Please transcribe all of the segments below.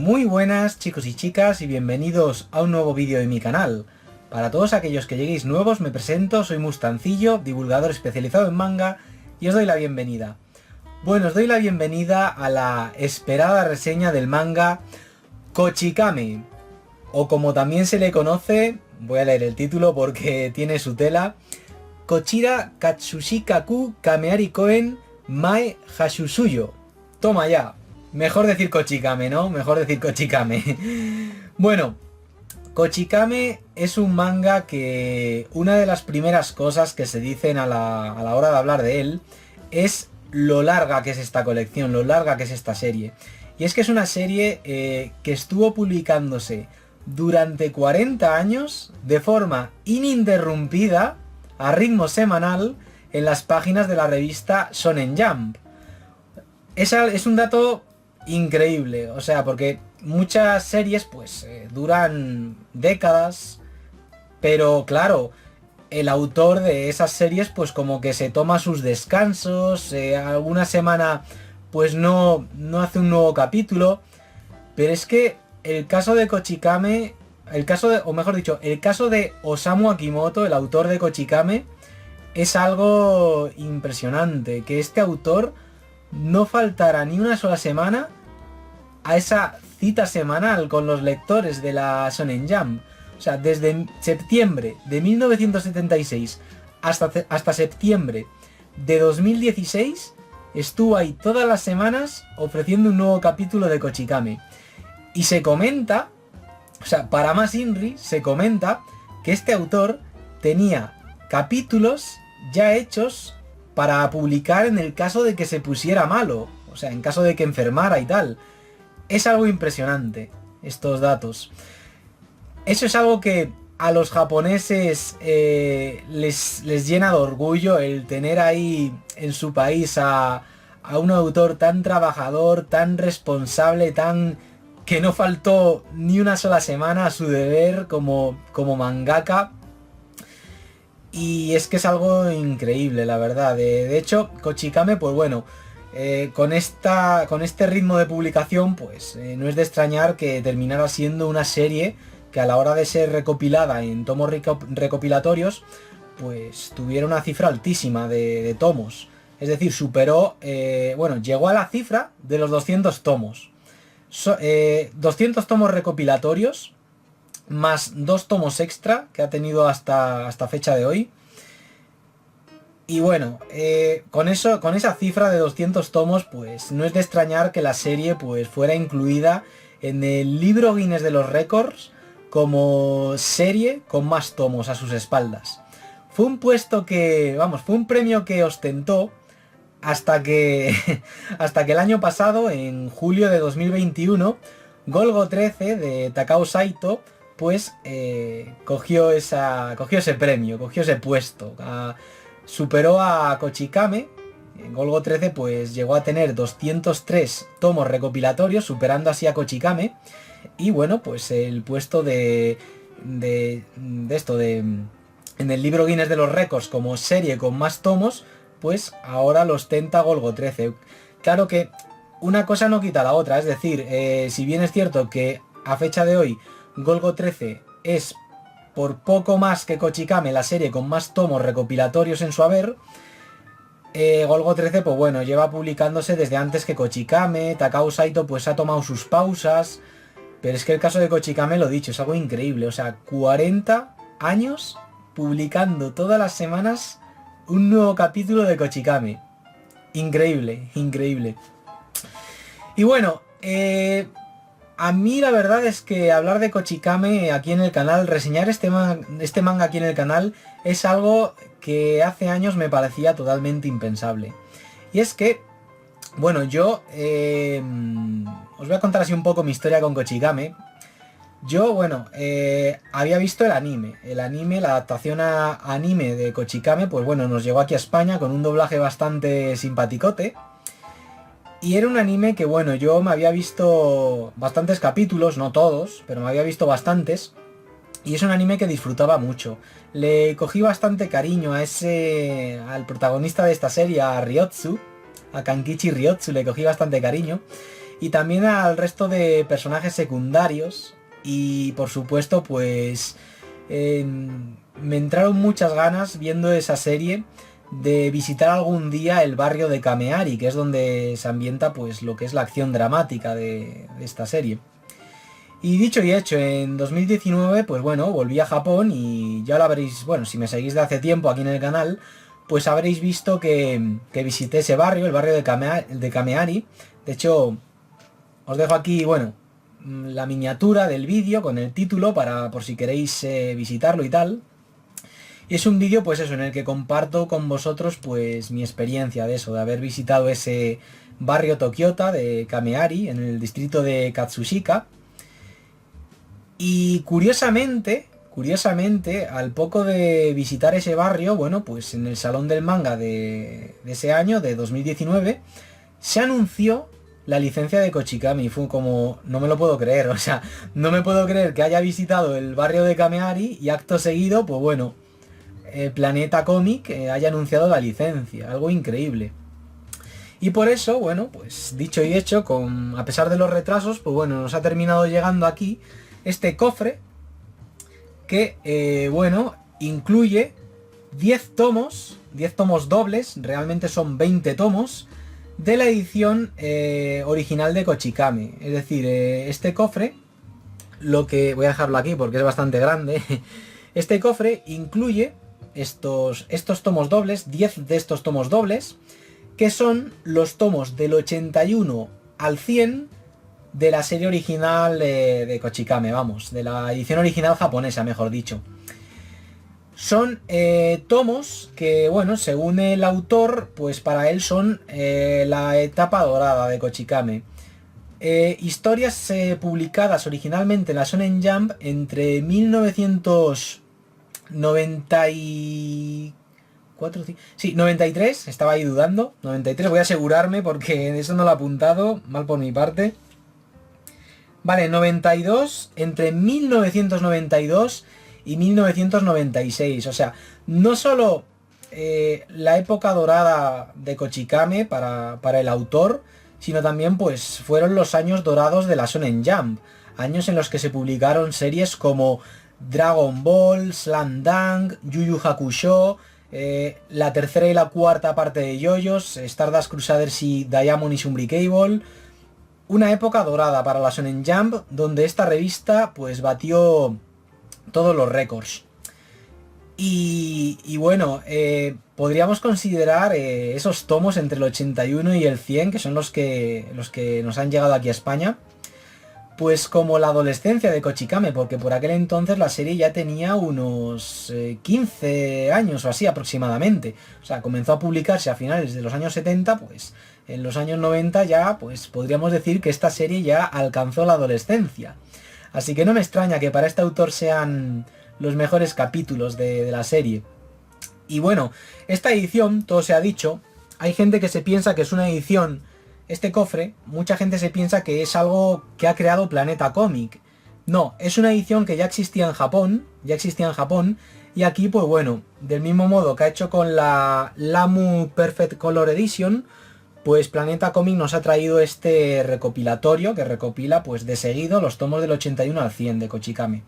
Muy buenas chicos y chicas y bienvenidos a un nuevo vídeo de mi canal. Para todos aquellos que lleguéis nuevos me presento, soy Mustancillo, divulgador especializado en manga y os doy la bienvenida. Bueno, os doy la bienvenida a la esperada reseña del manga Kochikame, o como también se le conoce, voy a leer el título porque tiene su tela, Kochira Katsushikaku Kameari Koen Mae Hashushuyo. Toma ya. Mejor decir Kochikame, ¿no? Mejor decir Kochikame. Bueno, Kochikame es un manga que una de las primeras cosas que se dicen a la hora de hablar de él es lo larga que es esta colección, lo larga que es esta serie. Y es que es una serie que estuvo publicándose durante 40 años de forma ininterrumpida, a ritmo semanal, en las páginas de la revista Shonen Jump. Es un dato increíble, o sea, porque muchas series pues duran décadas, pero claro, el autor de esas series pues como que se toma sus descansos, alguna semana pues no hace un nuevo capítulo, pero es que el caso de Kochikame, el caso de Osamu Akimoto, el autor de Kochikame, es algo impresionante, que este autor no faltara ni una sola semana a esa cita semanal con los lectores de la Shonen Jump. O sea, desde septiembre de 1976 hasta septiembre de 2016 estuvo ahí todas las semanas ofreciendo un nuevo capítulo de Kochikame. Y se comenta, o sea, para más Inri, se comenta que este autor tenía capítulos ya hechos para publicar en el caso de que se pusiera malo, o sea, en caso de que enfermara y tal. Es algo impresionante, estos datos. Eso es algo que a los japoneses les llena de orgullo, el tener ahí en su país a un autor tan trabajador, tan responsable, tan que no faltó ni una sola semana a su deber como mangaka. Y es que es algo increíble, la verdad. De hecho, Kochikame, pues bueno, con este ritmo de publicación, pues no es de extrañar que terminara siendo una serie que a la hora de ser recopilada en tomos recopilatorios, pues tuviera una cifra altísima de tomos. Es decir, superó, llegó a la cifra de los 200 tomos. 200 tomos recopilatorios, más 2 tomos extra que ha tenido hasta fecha de hoy. Y bueno, con esa cifra de 200 tomos, pues no es de extrañar que la serie pues fuera incluida en el libro Guinness de los récords como serie con más tomos a sus espaldas. Fue un premio que ostentó hasta que el año pasado, en julio de 2021, Golgo 13 de Takao Saito pues cogió ese premio, cogió ese puesto. Superó a Kochikame. Golgo 13 pues llegó a tener 203 tomos recopilatorios, superando así a Kochikame. Y bueno, pues el puesto en el libro Guinness de los récords como serie con más tomos, pues ahora lo ostenta Golgo 13. Claro que una cosa no quita la otra, es decir, si bien es cierto que a fecha de hoy Golgo 13 es por poco más que Kochikame la serie con más tomos recopilatorios en su haber, Golgo 13 pues bueno, lleva publicándose desde antes que Kochikame. Takao Saito pues ha tomado sus pausas, pero es que el caso de Kochikame, lo dicho, es algo increíble, o sea, 40 años publicando todas las semanas un nuevo capítulo de Kochikame. Increíble, increíble. Y bueno, a mí la verdad es que hablar de Kochikame aquí en el canal, reseñar este manga aquí en el canal, es algo que hace años me parecía totalmente impensable. Y es que, bueno, yo os voy a contar así un poco mi historia con Kochikame. Yo, bueno, había visto el anime, la adaptación a anime de Kochikame, pues bueno, nos llegó aquí a España con un doblaje bastante simpaticote. Y era un anime que, bueno, yo me había visto bastantes capítulos, no todos, pero me había visto bastantes. Y es un anime que disfrutaba mucho. Le cogí bastante cariño al protagonista de esta serie, a Ryotsu, a Kankichi Ryotsu, le cogí bastante cariño. y también al resto de personajes secundarios. Y por supuesto, pues me entraron muchas ganas viendo esa serie de visitar algún día el barrio de Kameari, que es donde se ambienta pues lo que es la acción dramática de esta serie. Y dicho y hecho, en 2019, pues bueno, volví a Japón y ya lo habréis, bueno, si me seguís de hace tiempo aquí en el canal, pues habréis visto que visité ese barrio, el barrio de Kameari. De hecho, os dejo aquí, bueno, la miniatura del vídeo con el título para por si queréis visitarlo y tal. Y es un vídeo pues eso, en el que comparto con vosotros pues mi experiencia de eso, de haber visitado ese barrio Tokiota de Kameari en el distrito de Katsushika. Y curiosamente, al poco de visitar ese barrio, bueno, pues en el Salón del Manga de ese año, de 2019, se anunció la licencia de Kochikame y fue como, no me lo puedo creer, o sea, no me puedo creer que haya visitado el barrio de Kameari y acto seguido, pues bueno, Planeta Comic haya anunciado la licencia, algo increíble. Y por eso, bueno, pues dicho y hecho, a pesar de los retrasos, pues bueno, nos ha terminado llegando aquí este cofre que, bueno, incluye 10 tomos dobles, realmente son 20 tomos, de la edición original de Kochikame. Es decir, este cofre, lo que voy a dejarlo aquí porque es bastante grande, este cofre incluye estos tomos dobles, 10 de estos tomos dobles, que son los tomos del 81 al 100 de la serie original de Kochikame, vamos, de la edición original japonesa, mejor dicho. Son tomos que, bueno, según el autor, pues para él son la etapa dorada de Kochikame. Historias publicadas originalmente en la Shonen Jump entre 1994, sí, 93, estaba ahí dudando, 93, voy a asegurarme porque eso no lo he apuntado, mal por mi parte. Vale, 92, entre 1992 y 1996, o sea, no solo la época dorada de Kochikame para el autor, sino también pues fueron los años dorados de la Shonen Jump, años en los que se publicaron series como Dragon Ball, Slam Dunk, Yu Yu Hakusho, la tercera y la cuarta parte de JoJo's, Stardust Crusaders y Diamond is Unbreakable. Una época dorada para la Shonen Jump, donde esta revista pues batió todos los récords. Y bueno, podríamos considerar esos tomos entre el 81 y el 100, que son los que nos han llegado aquí a España, pues como la adolescencia de Kochikame, porque por aquel entonces la serie ya tenía unos 15 años o así aproximadamente. O sea, comenzó a publicarse a finales de los años 70, pues en los años 90 ya, pues podríamos decir que esta serie ya alcanzó la adolescencia. Así que no me extraña que para este autor sean los mejores capítulos de la serie. Y bueno, esta edición, todo se ha dicho, hay gente que se piensa que es una edición, este cofre, mucha gente se piensa que es algo que ha creado Planeta Comic. No, es una edición que ya existía en Japón, y aquí pues bueno, del mismo modo que ha hecho con la Lamu Perfect Color Edition, pues Planeta Comic nos ha traído este recopilatorio que recopila pues de seguido los tomos del 81 al 100 de Kochikame.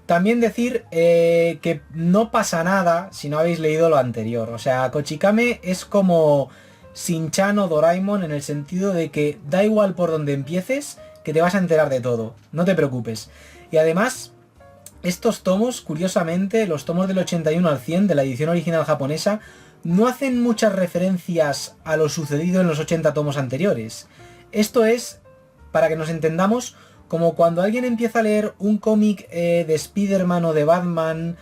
También decir que no pasa nada si no habéis leído lo anterior. O sea, Kochikame es como Shin-chan o Doraemon en el sentido de que da igual por donde empieces, que te vas a enterar de todo. No te preocupes. Y además, estos tomos, curiosamente, los tomos del 81 al 100 de la edición original japonesa, no hacen muchas referencias a lo sucedido en los 80 tomos anteriores. Esto es, para que nos entendamos, como cuando alguien empieza a leer un cómic de Spider-Man o de Batman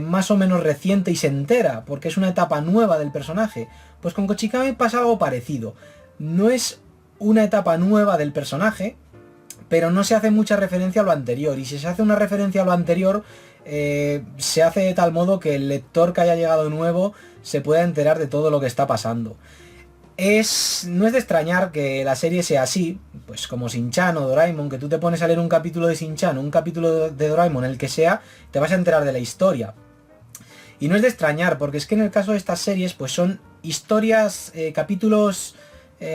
más o menos reciente y se entera, porque es una etapa nueva del personaje. Pues con Kochikame pasa algo parecido. No es una etapa nueva del personaje, pero no se hace mucha referencia a lo anterior. Y si se hace una referencia a lo anterior, se hace de tal modo que el lector que haya llegado nuevo se pueda enterar de todo lo que está pasando. No es de extrañar que la serie sea así, pues como Shin-chan o Doraemon, que tú te pones a leer un capítulo de Shin-chan o un capítulo de Doraemon, el que sea, te vas a enterar de la historia. Y no es de extrañar, porque es que en el caso de estas series, pues son historias, capítulos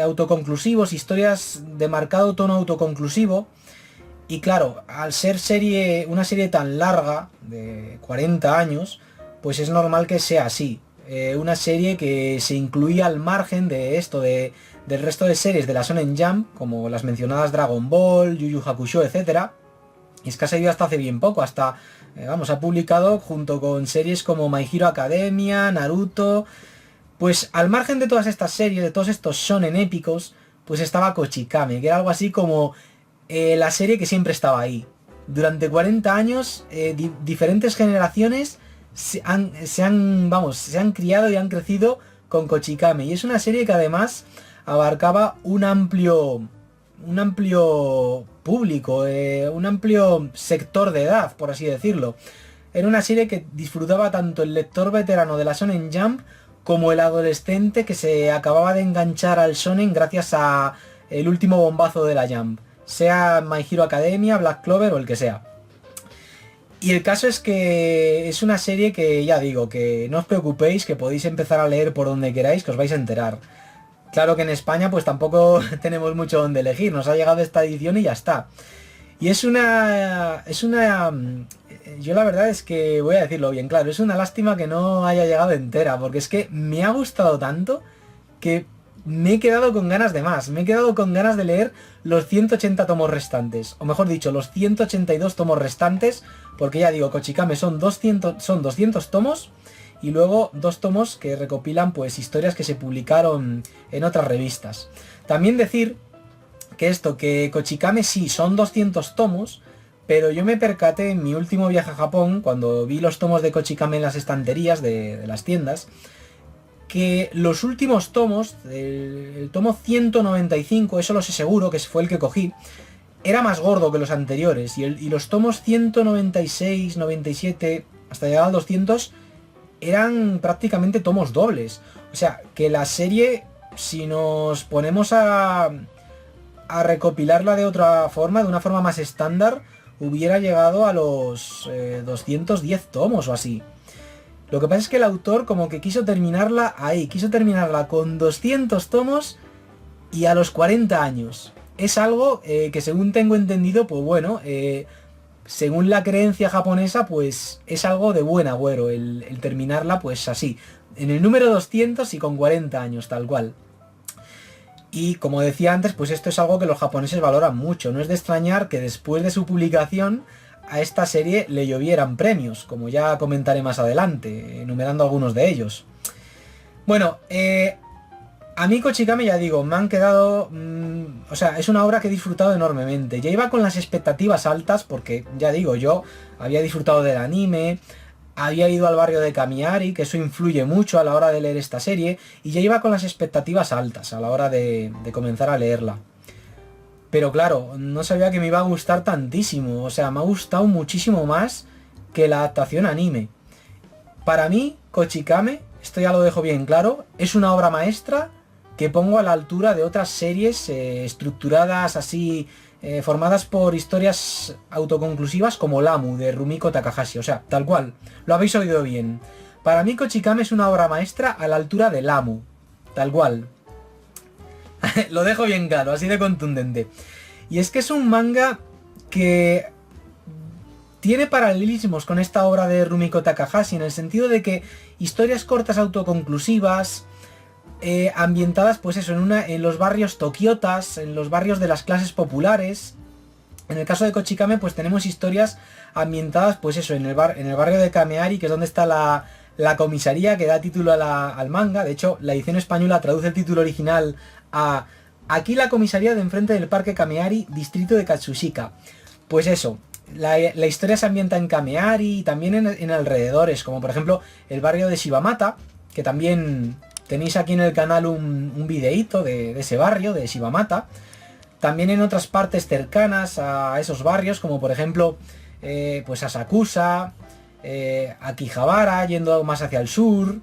autoconclusivos, historias de marcado tono autoconclusivo. Y claro, al ser una serie tan larga, de 40 años, pues es normal que sea así. Una serie que se incluía al margen de esto, del resto de series de la Shonen Jump, como las mencionadas Dragon Ball, Yu Yu Hakusho, etc. Y es que ha salido hasta hace bien poco, ha publicado junto con series como My Hero Academia, Naruto. Pues al margen de todas estas series, de todos estos shonen épicos, pues estaba Kochikame, que era algo así como la serie que siempre estaba ahí. Durante 40 años, diferentes generaciones se han criado y han crecido con Kochikame. Y es una serie que además abarcaba un amplio público, un amplio sector de edad, por así decirlo. Era una serie que disfrutaba tanto el lector veterano de la Shonen Jump como el adolescente que se acababa de enganchar al shonen gracias a el último bombazo de la Jump, sea My Hero Academia, Black Clover o el que sea. Y el caso es que es una serie que, ya digo, que no os preocupéis, que podéis empezar a leer por donde queráis, que os vais a enterar. Claro que en España pues tampoco tenemos mucho donde elegir, nos ha llegado esta edición y ya está. Y yo la verdad es que voy a decirlo bien claro, es una lástima que no haya llegado entera, porque es que me ha gustado tanto que me he quedado con ganas de más, me he quedado con ganas de leer los 180 tomos restantes, o mejor dicho, los 182 tomos restantes, porque ya digo, Kochikame son 200 tomos, y luego 2 tomos que recopilan pues historias que se publicaron en otras revistas. También decir que Kochikame sí son 200 tomos, pero yo me percaté en mi último viaje a Japón, cuando vi los tomos de Kochikame en las estanterías de las tiendas, que los últimos tomos, el tomo 195, eso lo sé seguro, que fue el que cogí, era más gordo que los anteriores, y los tomos 196, 97, hasta llegar al 200, eran prácticamente tomos dobles. O sea, que la serie, si nos ponemos a recopilarla de otra forma, de una forma más estándar, hubiera llegado a los 210 tomos o así. Lo que pasa es que el autor como que quiso terminarla ahí, quiso terminarla con 200 tomos y a los 40 años. Es algo que según tengo entendido, pues bueno, según la creencia japonesa, pues es algo de buen agüero el terminarla pues así, en el número 200 y con 40 años, tal cual. Y como decía antes, pues esto es algo que los japoneses valoran mucho. No es de extrañar que después de su publicación a esta serie le llovieran premios, como ya comentaré más adelante, enumerando algunos de ellos. Bueno, a mí Kochikame, ya digo, me han quedado... o sea, es una obra que he disfrutado enormemente. Ya iba con las expectativas altas porque, ya digo, yo había disfrutado del anime, había ido al barrio de Kamiari, que eso influye mucho a la hora de leer esta serie, y ya iba con las expectativas altas a la hora de comenzar a leerla. Pero claro, no sabía que me iba a gustar tantísimo, o sea, me ha gustado muchísimo más que la adaptación anime. Para mí, Kochikame, esto ya lo dejo bien claro, es una obra maestra que pongo a la altura de otras series estructuradas así, formadas por historias autoconclusivas como Lamu, de Rumiko Takahashi, o sea, tal cual, lo habéis oído bien. Para mí Kochikame es una obra maestra a la altura de Lamu, tal cual. Lo dejo bien claro, así de contundente. Y es que es un manga que tiene paralelismos con esta obra de Rumiko Takahashi, en el sentido de que historias cortas autoconclusivas, ambientadas pues eso, en los barrios tokiotas, en los barrios de las clases populares. En el caso de Kochikame pues tenemos historias ambientadas pues eso, en el barrio de Kameari, que es donde está la comisaría que da título al manga. De hecho, la edición española traduce el título original a "Aquí la comisaría de enfrente del parque Kameari, distrito de Katsushika". Pues eso, la historia se ambienta en Kameari y también en alrededores, como por ejemplo el barrio de Shibamata, que también tenéis aquí en el canal un videíto de ese barrio, de Shibamata. También en otras partes cercanas a esos barrios, como por ejemplo pues Asakusa, Akihabara, yendo más hacia el sur,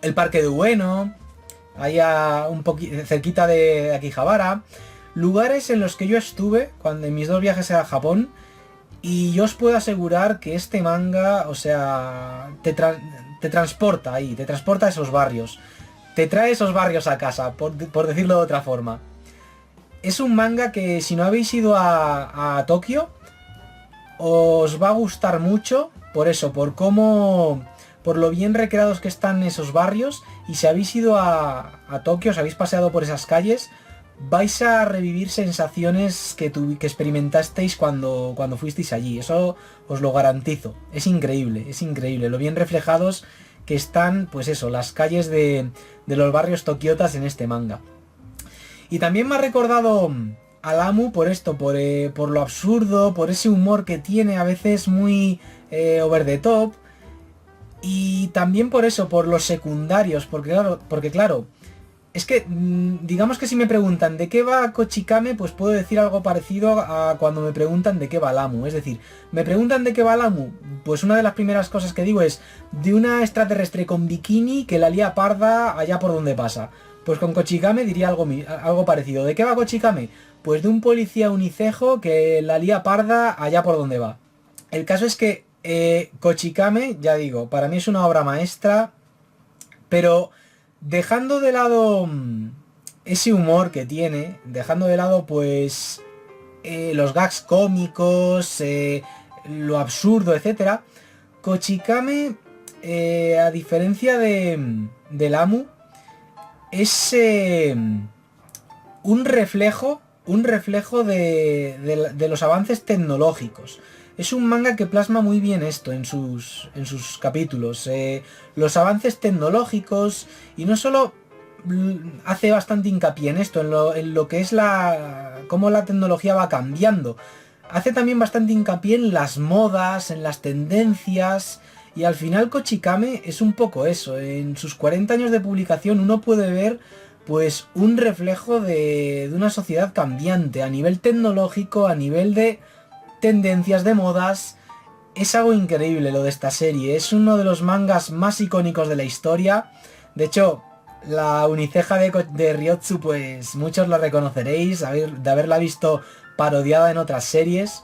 el parque de Ueno, ahí un poquito cerquita de Akihabara, lugares en los que yo estuve en mis 2 viajes a Japón, y yo os puedo asegurar que este manga, o sea, te transporta ahí, te transporta a esos barrios. te trae esos barrios a casa, por decirlo de otra forma. Es un manga que si no habéis ido a Tokio, os va a gustar mucho, por eso, por lo bien recreados que están esos barrios, y si habéis ido a Tokio, os habéis paseado por esas calles, vais a revivir sensaciones que experimentasteis cuando fuisteis allí, eso os lo garantizo. Es increíble, lo bien reflejados que están, pues eso, las calles de los barrios tokiotas en este manga. Y también me ha recordado al Amu por esto, por lo absurdo, por ese humor que tiene a veces muy over the top. Y también por eso, por los secundarios, porque claro, es que digamos que si me preguntan de qué va Kochikame, pues puedo decir algo parecido a cuando me preguntan de qué va el Amu. Es decir, me preguntan de qué va el Amu, pues una de las primeras cosas que digo es de una extraterrestre con bikini que la lía parda allá por donde pasa. Pues con Kochikame diría algo parecido. ¿De qué va Kochikame? Pues de un policía unicejo que la lía parda allá por donde va. El caso es que Kochikame, ya digo, para mí es una obra maestra, pero dejando de lado ese humor que tiene, dejando de lado pues los gags cómicos, lo absurdo, etcétera, Kochikame, a diferencia del Amu, es un reflejo de los avances tecnológicos. Es un manga que plasma muy bien esto en sus capítulos. Los avances tecnológicos, y no solo hace bastante hincapié en esto, en lo que es cómo la tecnología va cambiando. Hace también bastante hincapié en las modas, en las tendencias, y al final Kochikame es un poco eso. En sus 40 años de publicación uno puede ver pues un reflejo de una sociedad cambiante a nivel tecnológico, a nivel de tendencias, de modas. Es algo increíble lo de esta serie. Es uno de los mangas más icónicos de la historia. De hecho, la uniceja de Ryotsu, pues muchos la reconoceréis de haberla visto parodiada en otras series.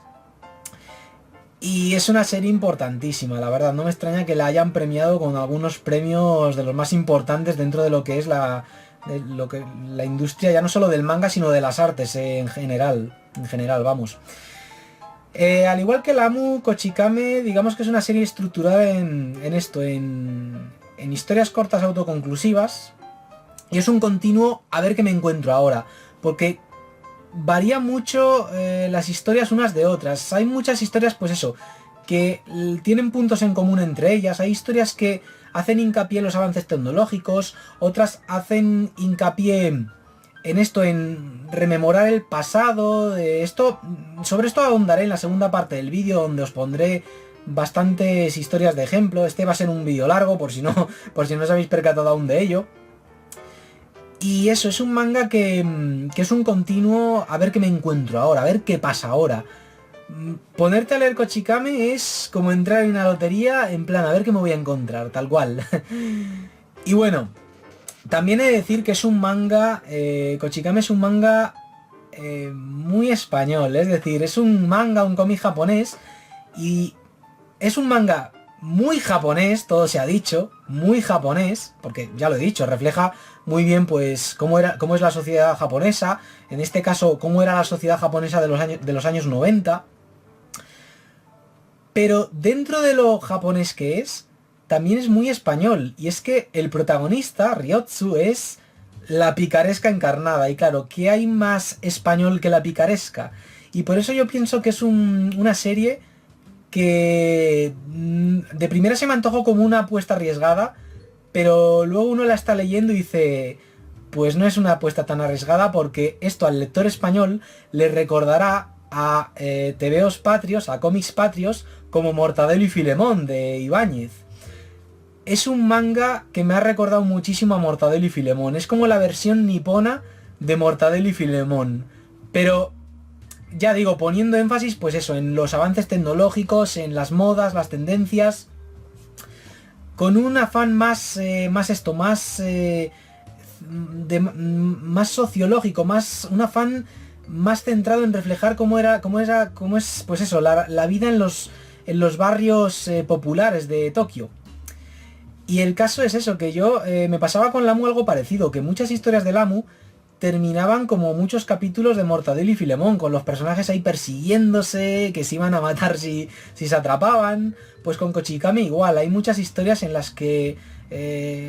Y es una serie importantísima, la verdad. No me extraña que la hayan premiado con algunos premios de los más importantes dentro de lo que es la industria, ya no solo del manga, sino de las artes en general, vamos. Al igual que el Amu, Kochikame, digamos que es una serie estructurada en historias cortas autoconclusivas, y es un continuo a ver qué me encuentro ahora, porque varía mucho las historias unas de otras. Hay muchas historias, pues eso, que tienen puntos en común entre ellas. Hay historias que hacen hincapié en los avances tecnológicos, otras hacen hincapié en esto, en rememorar el pasado. Sobre esto ahondaré en la segunda parte del vídeo, donde os pondré bastantes historias de ejemplo. Este va a ser un vídeo largo, por si no os habéis percatado aún de ello. Y eso, es un manga que es un continuo a ver qué me encuentro ahora, a ver qué pasa ahora. Ponerte a leer Kochikame es como entrar en una lotería, en plan, a ver qué me voy a encontrar, tal cual. Y bueno, también he de decir que es un manga, Kochikame es un manga muy español, es decir, es un manga, un cómic japonés, y es un manga muy japonés, todo se ha dicho, muy japonés, porque ya lo he dicho, refleja muy bien pues cómo es la sociedad japonesa, en este caso cómo era la sociedad japonesa de los años 90. Pero dentro de lo japonés que es, también es muy español, y es que el protagonista, Ryotsu, es la picaresca encarnada, y claro, ¿qué hay más español que la picaresca? Y por eso yo pienso que es una serie que de primera se me antojó como una apuesta arriesgada, pero luego uno la está leyendo y dice, pues no es una apuesta tan arriesgada, porque esto al lector español le recordará a tebeos patrios, a cómics patrios, como Mortadelo y Filemón de Ibáñez. Es un manga que me ha recordado muchísimo a Mortadelo y Filemón. Es como la versión nipona de Mortadelo y Filemón, pero ya digo, poniendo énfasis pues eso, en los avances tecnológicos, en las modas, las tendencias, con un afán más sociológico, un afán más centrado en reflejar cómo es pues eso, la vida en los barrios populares de Tokio. Y el caso es eso, que yo me pasaba con Lamu algo parecido, que muchas historias de Lamu terminaban como muchos capítulos de Mortadelo y Filemón, con los personajes ahí persiguiéndose, que se iban a matar si se atrapaban. Pues con Kochikame igual, hay muchas historias en las que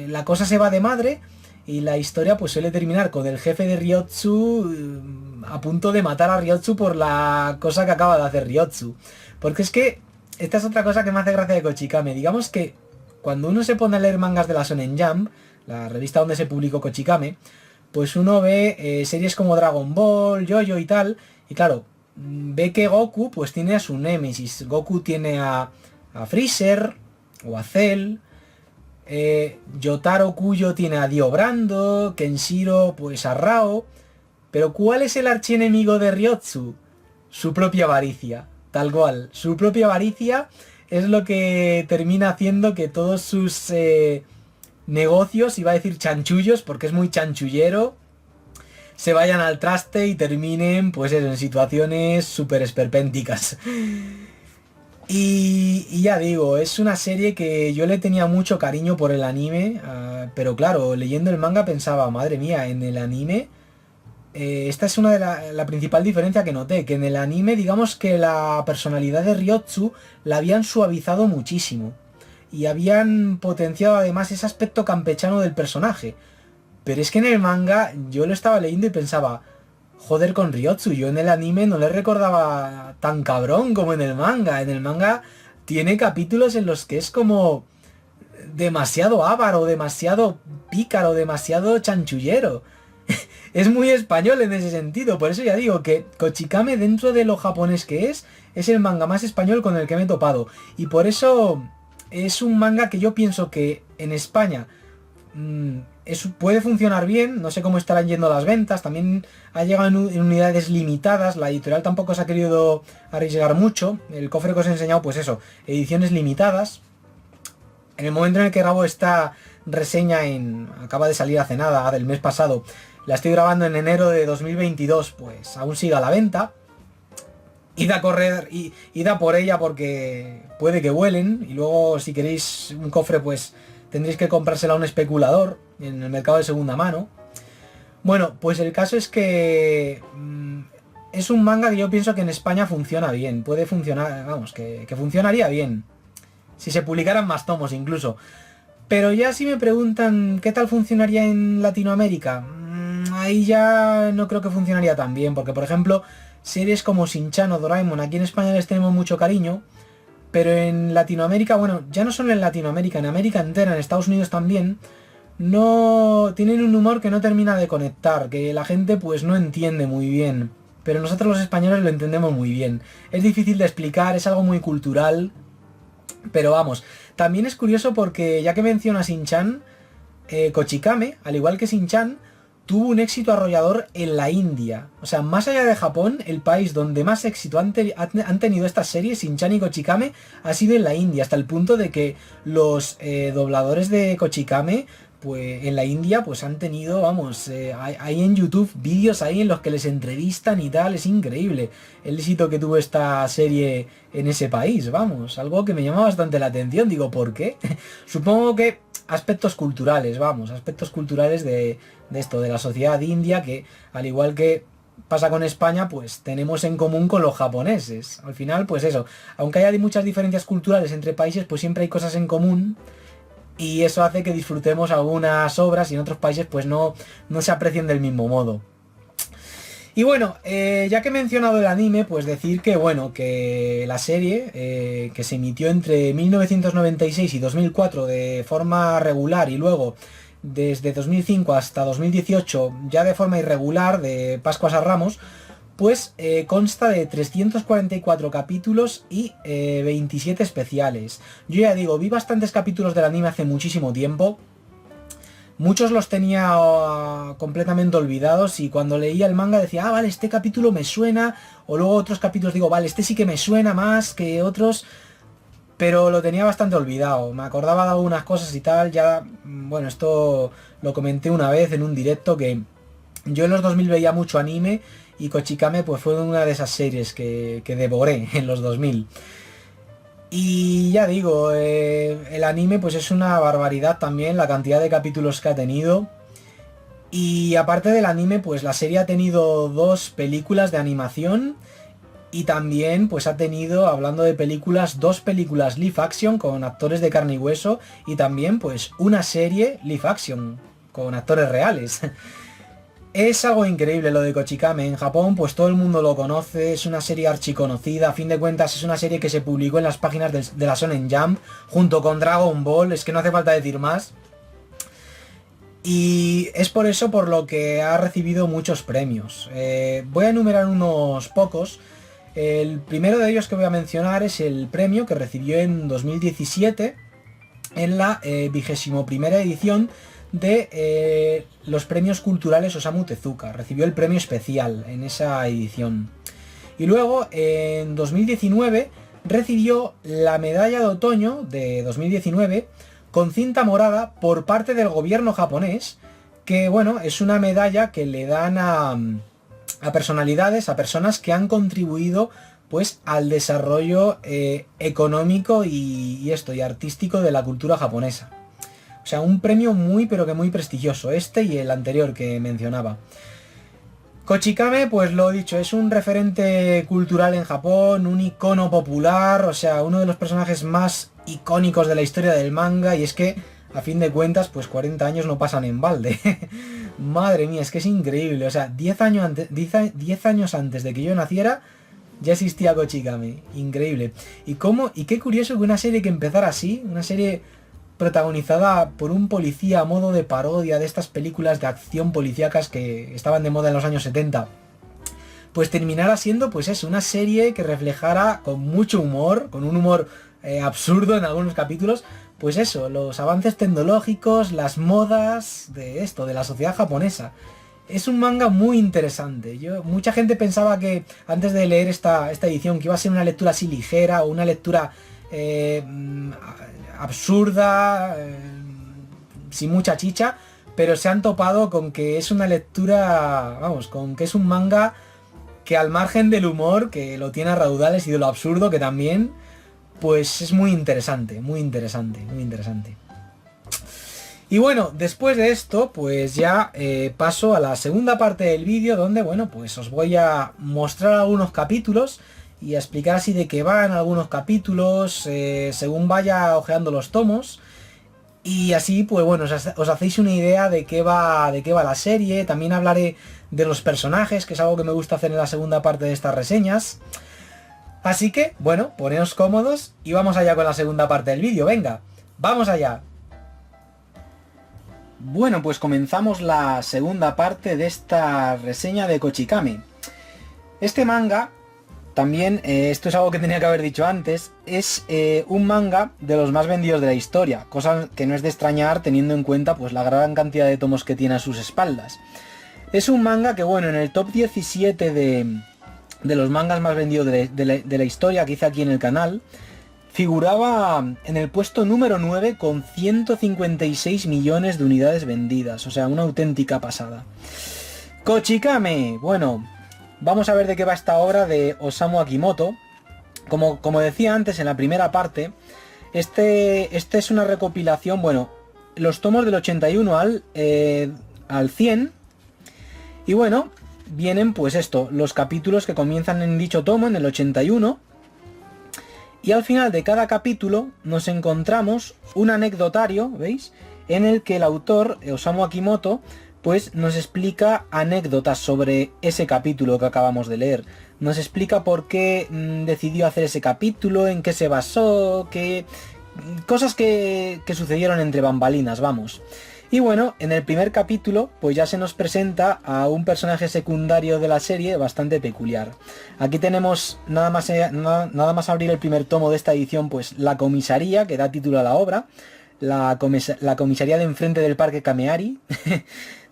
la cosa se va de madre y la historia pues suele terminar con el jefe de Ryotsu a punto de matar a Ryotsu por la cosa que acaba de hacer Ryotsu. Porque es que esta es otra cosa que me hace gracia de Kochikame. Digamos que cuando uno se pone a leer mangas de la Shonen Jump, la revista donde se publicó Kochikame, pues uno ve series como Dragon Ball, Jojo y tal, y claro, ve que Goku pues tiene a su némesis. Goku tiene a Freezer o a Cell, Yotaro Kuyo tiene a Dio Brando, Kenshiro pues a Rao, pero ¿cuál es el archienemigo de Ryotsu? Su propia avaricia, tal cual, su propia avaricia es lo que termina haciendo que todos sus negocios, iba a decir chanchullos porque es muy chanchullero, se vayan al traste y terminen pues en situaciones súper esperpénticas. Y ya digo, es una serie que yo le tenía mucho cariño por el anime, pero claro, leyendo el manga pensaba, madre mía, en el anime, esta es una de la principal diferencia que noté, que en el anime digamos que la personalidad de Ryotsu la habían suavizado muchísimo. Y habían potenciado además ese aspecto campechano del personaje. Pero es que en el manga yo lo estaba leyendo y pensaba, joder con Ryotsu, yo en el anime no le recordaba tan cabrón como en el manga. En el manga tiene capítulos en los que es como demasiado avaro, demasiado pícaro, demasiado chanchullero. Es muy español en ese sentido, por eso ya digo que Kochikame dentro de lo japonés que es el manga más español con el que me he topado. Y por eso es un manga que yo pienso que en España puede funcionar bien, no sé cómo estarán yendo las ventas, también ha llegado en unidades limitadas, la editorial tampoco se ha querido arriesgar mucho, el cofre que os he enseñado, pues eso, ediciones limitadas. En el momento en el que grabo esta reseña acaba de salir hace nada, del mes pasado, la estoy grabando en enero de 2022, pues aún sigue a la venta. Id a correr, id a por ella porque puede que vuelen. Y luego si queréis un cofre pues tendréis que comprársela a un especulador en el mercado de segunda mano. Bueno, pues el caso es que es un manga que yo pienso que en España funciona bien. Puede funcionar, vamos, que funcionaría bien. Si se publicaran más tomos incluso. Pero ya si me preguntan qué tal funcionaría en Latinoamérica, ahí ya no creo que funcionaría tan bien. Porque por ejemplo, series como Shin-Chan o Doraemon, aquí en España les tenemos mucho cariño, pero en Latinoamérica, bueno, ya no solo en Latinoamérica, en América entera, en Estados Unidos también, no tienen un humor que no termina de conectar, que la gente pues no entiende muy bien, pero nosotros los españoles lo entendemos muy bien. Es difícil de explicar, es algo muy cultural, pero vamos, también es curioso porque ya que menciona Shin-Chan, Kochikame, al igual que Shin-Chan, tuvo un éxito arrollador en la India. O sea, más allá de Japón, el país donde más éxito han tenido estas series, Shin-Chan y Kochikame, ha sido en la India, hasta el punto de que los dobladores de Kochikame, pues en la India, pues han tenido, vamos, hay en YouTube vídeos ahí en los que les entrevistan y tal, es increíble el éxito que tuvo esta serie en ese país, vamos, algo que me llama bastante la atención, digo, ¿por qué? Supongo que aspectos culturales, vamos, aspectos culturales de esto, de la sociedad india, que al igual que pasa con España, pues tenemos en común con los japoneses. Al final, pues eso, aunque haya muchas diferencias culturales entre países, pues siempre hay cosas en común y eso hace que disfrutemos algunas obras y en otros países pues no se aprecien del mismo modo. Y bueno, ya que he mencionado el anime, pues decir que bueno, que la serie que se emitió entre 1996 y 2004 de forma regular y luego desde 2005 hasta 2018 ya de forma irregular, de Pascuas a Ramos, pues consta de 344 capítulos y 27 especiales. Yo ya digo, vi bastantes capítulos del anime hace muchísimo tiempo. Muchos los tenía completamente olvidados y cuando leía el manga decía, ah, vale, este capítulo me suena, o luego otros capítulos digo, vale, este sí que me suena más que otros, pero lo tenía bastante olvidado, me acordaba de algunas cosas y tal, ya, bueno, esto lo comenté una vez en un directo que yo en los 2000 veía mucho anime y Kochikame pues fue una de esas series que devoré en los 2000. Y ya digo, el anime pues es una barbaridad también la cantidad de capítulos que ha tenido. Y aparte del anime, pues la serie ha tenido 2 películas de animación. Y también pues ha tenido, hablando de películas, 2 películas live action con actores de carne y hueso. Y también pues una serie live action con actores reales. Es algo increíble lo de Kochikame. En Japón pues todo el mundo lo conoce, es una serie archiconocida. A fin de cuentas es una serie que se publicó en las páginas de la Shonen Jump junto con Dragon Ball, es que no hace falta decir más. Y es por eso por lo que ha recibido muchos premios. Voy a enumerar unos pocos. El primero de ellos que voy a mencionar es el premio que recibió en 2017 en la 21ª edición de los premios culturales Osamu Tezuka. Recibió el premio especial en esa edición. Y luego en 2019 recibió la medalla de otoño de 2019 con cinta morada por parte del gobierno japonés, que bueno, es una medalla que le dan a personalidades, a personas que han contribuido pues al desarrollo económico y artístico de la cultura japonesa. O sea, un premio muy pero que muy prestigioso, este y el anterior que mencionaba. Kochikame, pues lo dicho, es un referente cultural en Japón, un icono popular, o sea, uno de los personajes más icónicos de la historia del manga, y es que, a fin de cuentas, pues 40 años no pasan en balde. Madre mía, es que es increíble, o sea, 10 años antes de que yo naciera, ya existía Kochikame, increíble. Y qué curioso que una serie que empezara así, una serie protagonizada por un policía a modo de parodia de estas películas de acción policíacas que estaban de moda en los años 70, pues terminara siendo pues eso, una serie que reflejara con mucho humor, con un humor absurdo en algunos capítulos, pues eso, los avances tecnológicos, las modas de esto, de la sociedad japonesa. Es un manga muy interesante. Mucha gente pensaba que antes de leer esta edición que iba a ser una lectura así ligera o una lectura absurda, sin mucha chicha, pero se han topado con que es una lectura, vamos, con que es un manga que al margen del humor, que lo tiene a raudales, y de lo absurdo que también, pues es muy interesante, muy interesante, muy interesante. Y bueno, después de esto, pues ya paso a la segunda parte del vídeo, donde, bueno, pues os voy a mostrar algunos capítulos y a explicar así de qué van algunos capítulos, según vaya hojeando los tomos. Y así, pues bueno, os hacéis una idea de qué va la serie. También hablaré de los personajes, que es algo que me gusta hacer en la segunda parte de estas reseñas. Así que, bueno, poneos cómodos y vamos allá con la segunda parte del vídeo. Venga, vamos allá. Bueno, pues comenzamos la segunda parte de esta reseña de Kochikame. Este manga, también, esto es algo que tenía que haber dicho antes, es un manga de los más vendidos de la historia, cosa que no es de extrañar teniendo en cuenta pues la gran cantidad de tomos que tiene a sus espaldas. Es un manga que, bueno, en el top 17 de los mangas más vendidos de la historia que hice aquí en el canal, figuraba en el puesto número 9 con 156 millones de unidades vendidas, o sea, una auténtica pasada. Kochikame, bueno, vamos a ver de qué va esta obra de Osamu Akimoto. Como decía antes en la primera parte, este es una recopilación, bueno, los tomos del 81 al 100, y bueno, vienen pues esto, los capítulos que comienzan en dicho tomo, en el 81, y al final de cada capítulo nos encontramos un anecdotario, ¿veis? En el que el autor, Osamu Akimoto, pues nos explica anécdotas sobre ese capítulo que acabamos de leer. Nos explica por qué decidió hacer ese capítulo, en qué se basó, cosas que sucedieron entre bambalinas, vamos. Y bueno, en el primer capítulo pues ya se nos presenta a un personaje secundario de la serie bastante peculiar. Aquí tenemos nada más abrir el primer tomo de esta edición, pues la comisaría que da título a la obra, la comisaría de enfrente del parque Kameari,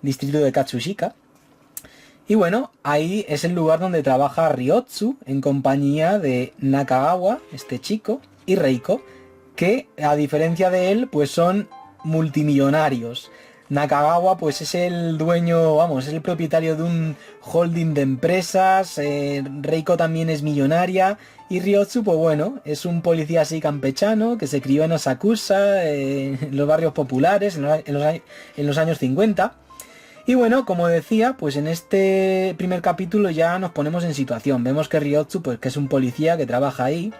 distrito de Katsushika. Y bueno, ahí es el lugar donde trabaja Ryotsu en compañía de Nakagawa, este chico, y Reiko, que a diferencia de él pues son multimillonarios. Nakagawa pues es el dueño, vamos, es el propietario de un holding de empresas, Reiko también es millonaria y Ryotsu pues bueno, es un policía así campechano que se crió en Asakusa, en los barrios populares en los años 50. Y bueno, como decía, pues en este primer capítulo ya nos ponemos en situación. Vemos que Ryotsu pues que es un policía que trabaja ahí,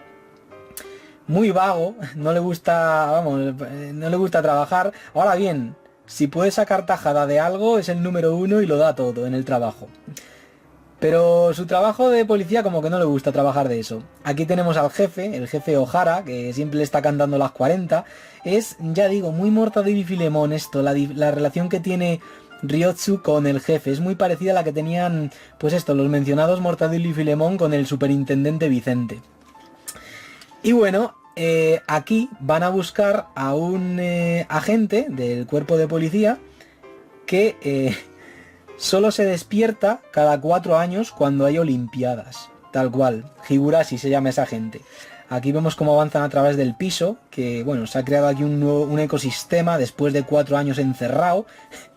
muy vago, no le gusta, vamos, no le gusta trabajar. Ahora bien, si puede sacar tajada de algo, es el número uno y lo da todo en el trabajo. Pero su trabajo de policía como que no le gusta trabajar de eso. Aquí tenemos al jefe, el jefe Ohara, que siempre le está cantando las 40. Es, ya digo, muy Mortadelo y Filemón esto, la relación que tiene Ryotsu con el jefe. Es muy parecida a la que tenían, pues esto, los mencionados Mortadelo y Filemón con el superintendente Vicente. Y bueno, aquí van a buscar a un agente del cuerpo de policía que solo se despierta cada 4 años cuando hay olimpiadas. Tal cual, Higurashi se llama esa gente. Aquí vemos cómo avanzan a través del piso, que bueno, se ha creado aquí un ecosistema después de 4 años encerrado.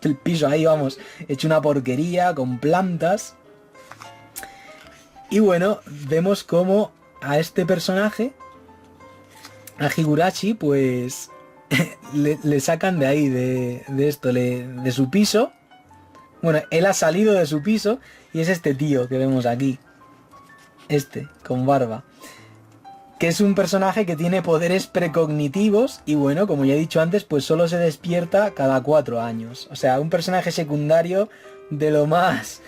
El piso ahí, vamos, hecho una porquería, con plantas. Y bueno, vemos cómo a este personaje, a Higurashi, pues le sacan de ahí, de esto, de su piso. Bueno, él ha salido de su piso y es este tío que vemos aquí. Este, con barba. Que es un personaje que tiene poderes precognitivos y bueno, como ya he dicho antes, pues solo se despierta cada 4 años. O sea, un personaje secundario de lo más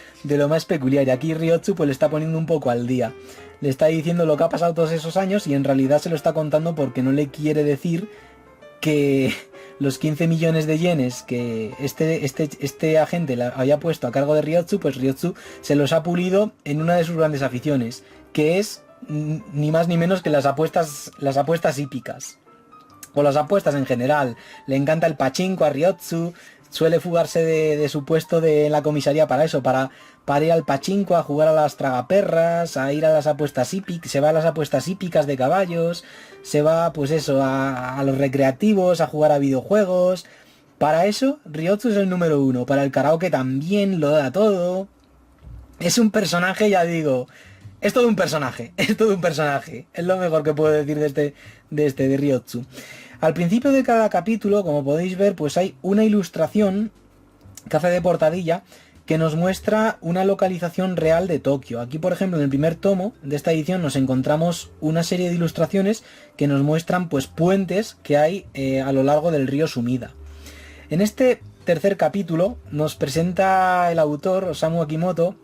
peculiar. Y aquí Ryotsu pues le está poniendo un poco al día. Le está diciendo lo que ha pasado todos esos años y en realidad se lo está contando porque no le quiere decir que los 15 millones de yenes que este agente le había puesto a cargo de Ryotsu, pues Ryotsu se los ha pulido en una de sus grandes aficiones, que es ni más ni menos que las apuestas hípicas. O las apuestas en general. Le encanta el pachinko a Ryotsu. Suele fugarse de su puesto de la comisaría para eso, para ir al pachinko, a jugar a las tragaperras, a ir a las apuestas hípicas, se va a las apuestas hípicas de caballos, se va pues eso, a los recreativos, a jugar a videojuegos. Para eso, Ryotsu es el número uno. Para el karaoke también lo da todo. Es un personaje, ya digo, es todo un personaje, es todo un personaje. Es lo mejor que puedo decir de Ryotsu. Al principio de cada capítulo, como podéis ver, pues hay una ilustración que hace de portadilla que nos muestra una localización real de Tokio. Aquí, por ejemplo, en el primer tomo de esta edición nos encontramos una serie de ilustraciones que nos muestran pues puentes que hay a lo largo del río Sumida. En este tercer capítulo nos presenta el autor, Osamu Akimoto,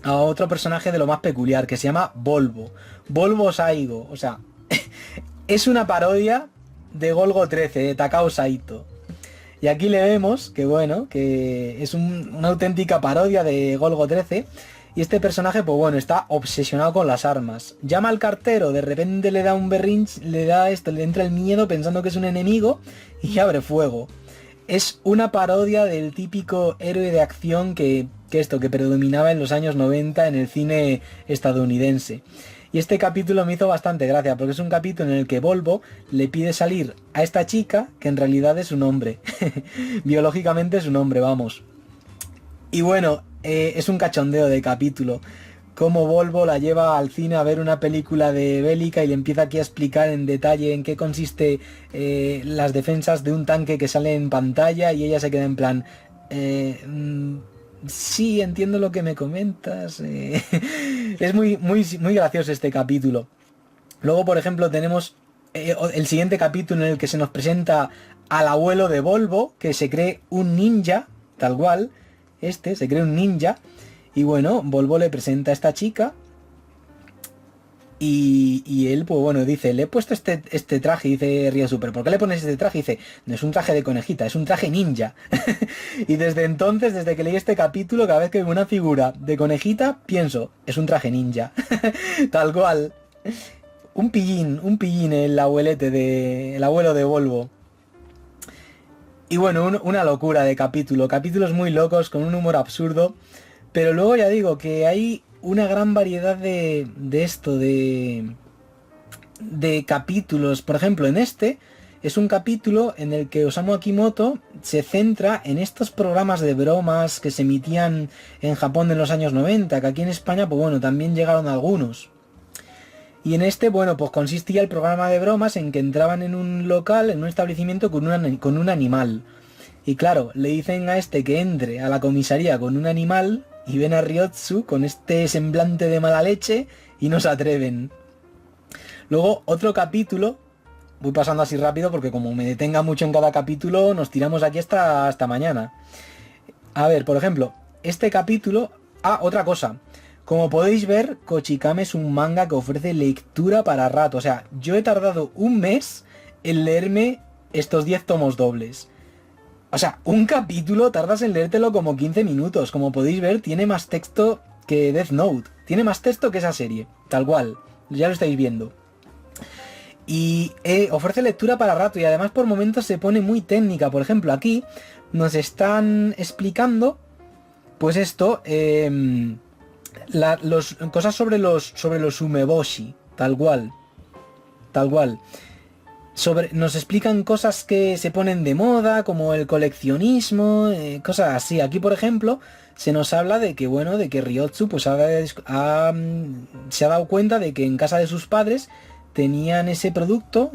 a otro personaje de lo más peculiar, que se llama Volvo. Volvo Saigo, o sea, es una parodia de Golgo 13, de Takao Saito. Y aquí le vemos que bueno, que es una auténtica parodia de Golgo 13. Y este personaje, pues bueno, está obsesionado con las armas. Llama al cartero, de repente le da un berrinche, le entra el miedo pensando que es un enemigo y abre fuego. Es una parodia del típico héroe de acción que predominaba en los años 90 en el cine estadounidense. Y este capítulo me hizo bastante gracia, porque es un capítulo en el que Volvo le pide salir a esta chica, que en realidad es un hombre. Biológicamente es un hombre, vamos. Y bueno, es un cachondeo de capítulo. Como Volvo la lleva al cine a ver una película de bélica y le empieza aquí a explicar en detalle en qué consiste las defensas de un tanque que sale en pantalla y ella se queda en plan... sí, entiendo lo que me comentas. Es muy gracioso este capítulo. Luego, por ejemplo, tenemos el siguiente capítulo en el que se nos presenta al abuelo de Volvo, que se cree un ninja, tal cual. Se cree un ninja. Y bueno, Volvo le presenta a esta chica. Y él, pues bueno, dice, le he puesto este traje, dice Ryosu, ¿pero por qué le pones este traje? Dice, no es un traje de conejita, es un traje ninja. Y desde entonces, desde que leí este capítulo, cada vez que veo una figura de conejita, pienso, es un traje ninja. Tal cual. Un pillín el abuelo de Volvo. Y bueno, una locura de capítulos muy locos, con un humor absurdo. Pero luego ya digo que hay una gran variedad de capítulos. Por ejemplo, en este es un capítulo en el que Osamu Akimoto se centra en estos programas de bromas que se emitían en Japón en los años 90, que aquí en España, pues bueno, también llegaron algunos. Y en este, bueno, pues consistía el programa de bromas en que entraban en un local, en un establecimiento con un animal. Y claro, le dicen a este que entre a la comisaría con un animal y ven a Ryotsu con este semblante de mala leche y no se atreven. Luego, otro capítulo, voy pasando así rápido porque como me detenga mucho en cada capítulo, nos tiramos aquí hasta mañana. A ver, por ejemplo, este capítulo... Ah, otra cosa. Como podéis ver, Kochikame es un manga que ofrece lectura para rato. O sea, yo he tardado un mes en leerme estos 10 tomos dobles. O sea, un capítulo tardas en leértelo como 15 minutos. Como podéis ver, tiene más texto que Death Note. Tiene más texto que esa serie. Tal cual. Ya lo estáis viendo. Y ofrece lectura para rato y además por momentos se pone muy técnica. Por ejemplo, aquí nos están explicando, pues esto, cosas sobre los umeboshi, tal cual. Nos explican cosas que se ponen de moda, como el coleccionismo, cosas así. Aquí, por ejemplo, se nos habla de que, bueno, de que Ryotsu pues se ha dado cuenta de que en casa de sus padres tenían ese producto,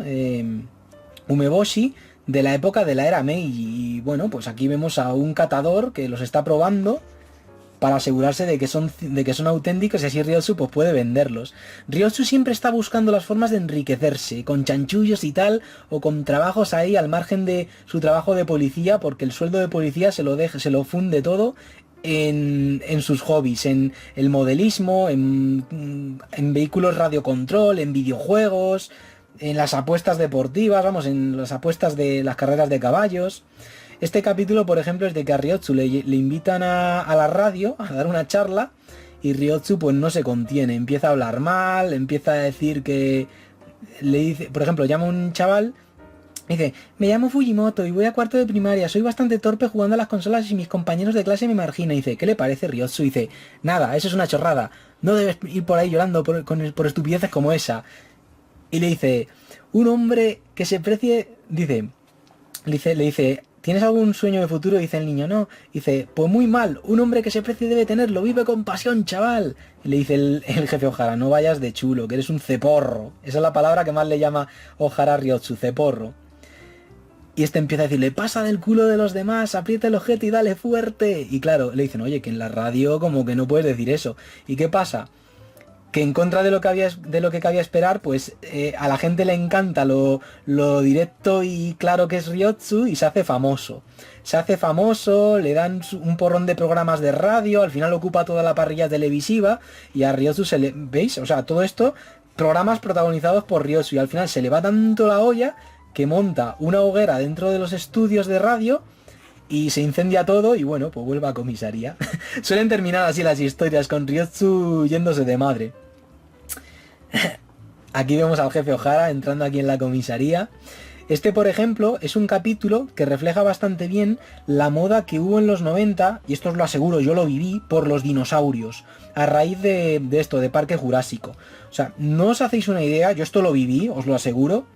umeboshi, de la época de la era Meiji. Y bueno, pues aquí vemos a un catador que los está probando para asegurarse de que son auténticos y así Ryotsu pues puede venderlos. Ryotsu siempre está buscando las formas de enriquecerse, con chanchullos y tal, o con trabajos ahí al margen de su trabajo de policía, porque el sueldo de policía se lo funde todo en sus hobbies, en el modelismo, en vehículos radiocontrol, en videojuegos, en las apuestas deportivas, vamos, en las apuestas de las carreras de caballos. Este capítulo, por ejemplo, es de que a Ryotsu le invitan a la radio a dar una charla y Ryotsu pues no se contiene, empieza a hablar mal, empieza a decir que... Le dice, por ejemplo, llama a un chaval, dice, me llamo Fujimoto y voy a cuarto de primaria, soy bastante torpe jugando a las consolas y mis compañeros de clase me marginan. Y dice, ¿qué le parece Ryotsu? Y dice, nada, eso es una chorrada, no debes ir por ahí llorando por estupideces como esa. Y le dice, un hombre que se precie, le dice, ¿tienes algún sueño de futuro? Dice el niño, no. Dice, pues muy mal, un hombre que se precie debe tenerlo, vive con pasión, chaval. Y le dice el jefe Ohara, no vayas de chulo, que eres un ceporro. Esa es la palabra que más le llama Ohara a Ryotsu, ceporro. Y este empieza a decirle, pasa del culo de los demás, aprieta el ojete y dale fuerte. Y claro, le dicen, oye, que en la radio como que no puedes decir eso. ¿Y qué pasa? Que en contra de lo que cabía esperar, pues a la gente le encanta lo directo y claro que es Ryotsu y se hace famoso. Le dan un porrón de programas de radio, al final ocupa toda la parrilla televisiva y a Ryotsu ¿veis? O sea, todo esto, programas protagonizados por Ryotsu y al final se le va tanto la olla que monta una hoguera dentro de los estudios de radio y se incendia todo y bueno, pues vuelve a comisaría. Suelen terminar así las historias, con Ryotsu yéndose de madre. Aquí vemos al jefe Ohara entrando aquí en la comisaría. Este, por ejemplo, es un capítulo que refleja bastante bien la moda que hubo en los 90, y esto os lo aseguro, yo lo viví, por los dinosaurios, a raíz de esto, de Parque Jurásico. O sea, no os hacéis una idea, yo esto lo viví, os lo aseguro.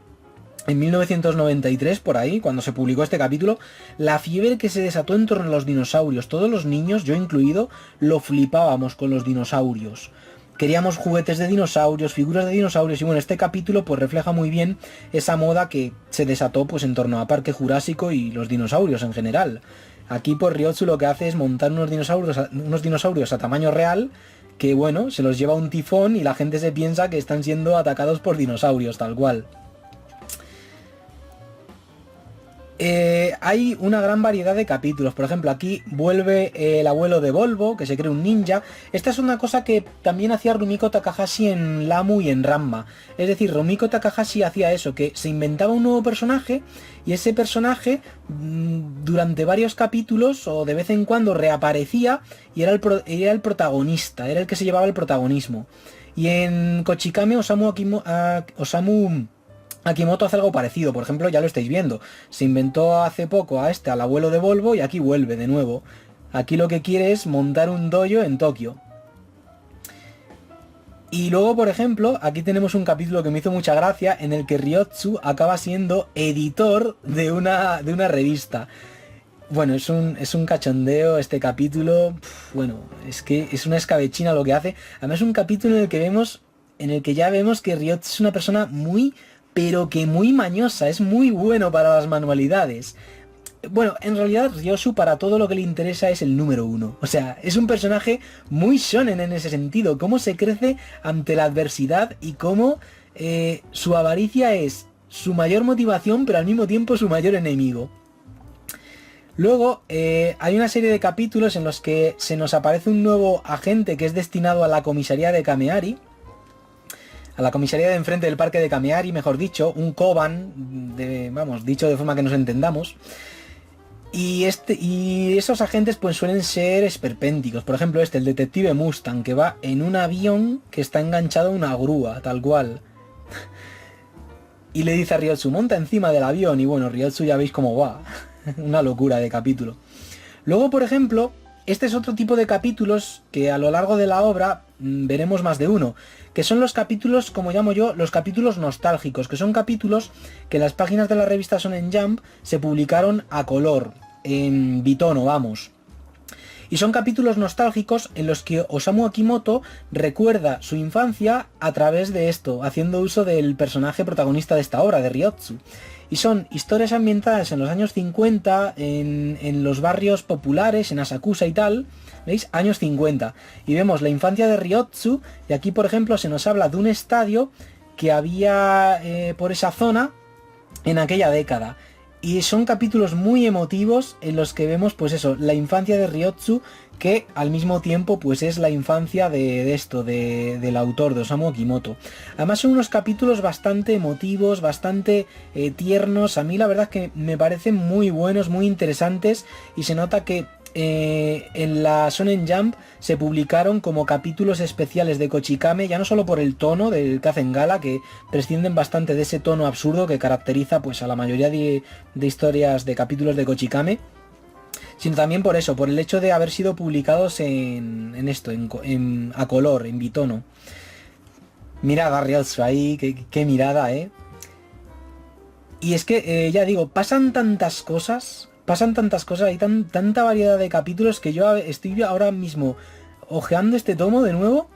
En 1993, por ahí, cuando se publicó este capítulo, la fiebre que se desató en torno a los dinosaurios. Todos los niños, yo incluido, lo flipábamos con los dinosaurios. Queríamos juguetes de dinosaurios, figuras de dinosaurios, y bueno, este capítulo pues refleja muy bien esa moda que se desató pues en torno a Parque Jurásico y los dinosaurios en general. Aquí pues Ryotsu lo que hace es montar unos dinosaurios a tamaño real, que bueno, se los lleva un tifón y la gente se piensa que están siendo atacados por dinosaurios, tal cual. Hay una gran variedad de capítulos. Por ejemplo, aquí vuelve el abuelo de Volvo, que se cree un ninja. Esta es una cosa que también hacía Rumiko Takahashi en Lamu y en Ranma. Es decir, Rumiko Takahashi hacía eso, que se inventaba un nuevo personaje y ese personaje durante varios capítulos o de vez en cuando reaparecía y era el protagonista, era el que se llevaba el protagonismo. Y en Kochikame Osamu Akimoto hace algo parecido, por ejemplo, ya lo estáis viendo. Se inventó hace poco al abuelo de Volvo y aquí vuelve de nuevo. Aquí lo que quiere es montar un dojo en Tokio. Y luego, por ejemplo, aquí tenemos un capítulo que me hizo mucha gracia en el que Ryotsu acaba siendo editor de una revista. Bueno, es un cachondeo este capítulo. Bueno, es que es una escabechina lo que hace. Además es un capítulo en el que ya vemos que Ryotsu es una persona muy, pero que muy mañosa. Es muy bueno para las manualidades. Bueno, en realidad Ryosu para todo lo que le interesa es el número uno. O sea, es un personaje muy shonen en ese sentido. Cómo se crece ante la adversidad y cómo su avaricia es su mayor motivación, pero al mismo tiempo su mayor enemigo. Luego hay una serie de capítulos en los que se nos aparece un nuevo agente que es destinado a la comisaría de Kameari. A la comisaría de enfrente del parque de Kameari, mejor dicho, un Koban, vamos, dicho de forma que nos entendamos. Y esos agentes pues suelen ser esperpénticos. Por ejemplo el detective Mustang, que va en un avión que está enganchado a una grúa, tal cual. Y le dice a Ryotsu, monta encima del avión. Y bueno, Ryotsu ya veis cómo va. Una locura de capítulo. Luego, por ejemplo, este es otro tipo de capítulos que a lo largo de la obra veremos más de uno, que son los capítulos, como llamo yo, los capítulos nostálgicos, que son capítulos que en las páginas de la revista Shonen Jump se publicaron a color, en bitono, vamos. Y son capítulos nostálgicos en los que Osamu Akimoto recuerda su infancia a través de esto, haciendo uso del personaje protagonista de esta obra, de Ryotsu. Y son historias ambientadas en los años 50, en los barrios populares, en Asakusa y tal, ¿veis? Años 50. Y vemos la infancia de Ryotsu, y aquí por ejemplo se nos habla de un estadio que había por esa zona en aquella década. Y son capítulos muy emotivos en los que vemos pues eso, la infancia de Ryotsu, que al mismo tiempo pues es la infancia del autor, de Osamu Akimoto. Además son unos capítulos bastante emotivos, bastante tiernos. A mí la verdad es que me parecen muy buenos, muy interesantes, y se nota que en la Shonen Jump se publicaron como capítulos especiales de Kochikame, ya no solo por el tono del que hacen gala, que prescinden bastante de ese tono absurdo que caracteriza pues a la mayoría de historias de capítulos de Kochikame, sino también por eso, por el hecho de haber sido publicados a color, en bitono. Mirad a Ryotsu ahí, qué mirada, Y es que, ya digo, pasan tantas cosas, hay tanta variedad de capítulos que yo estoy ahora mismo ojeando este tomo de nuevo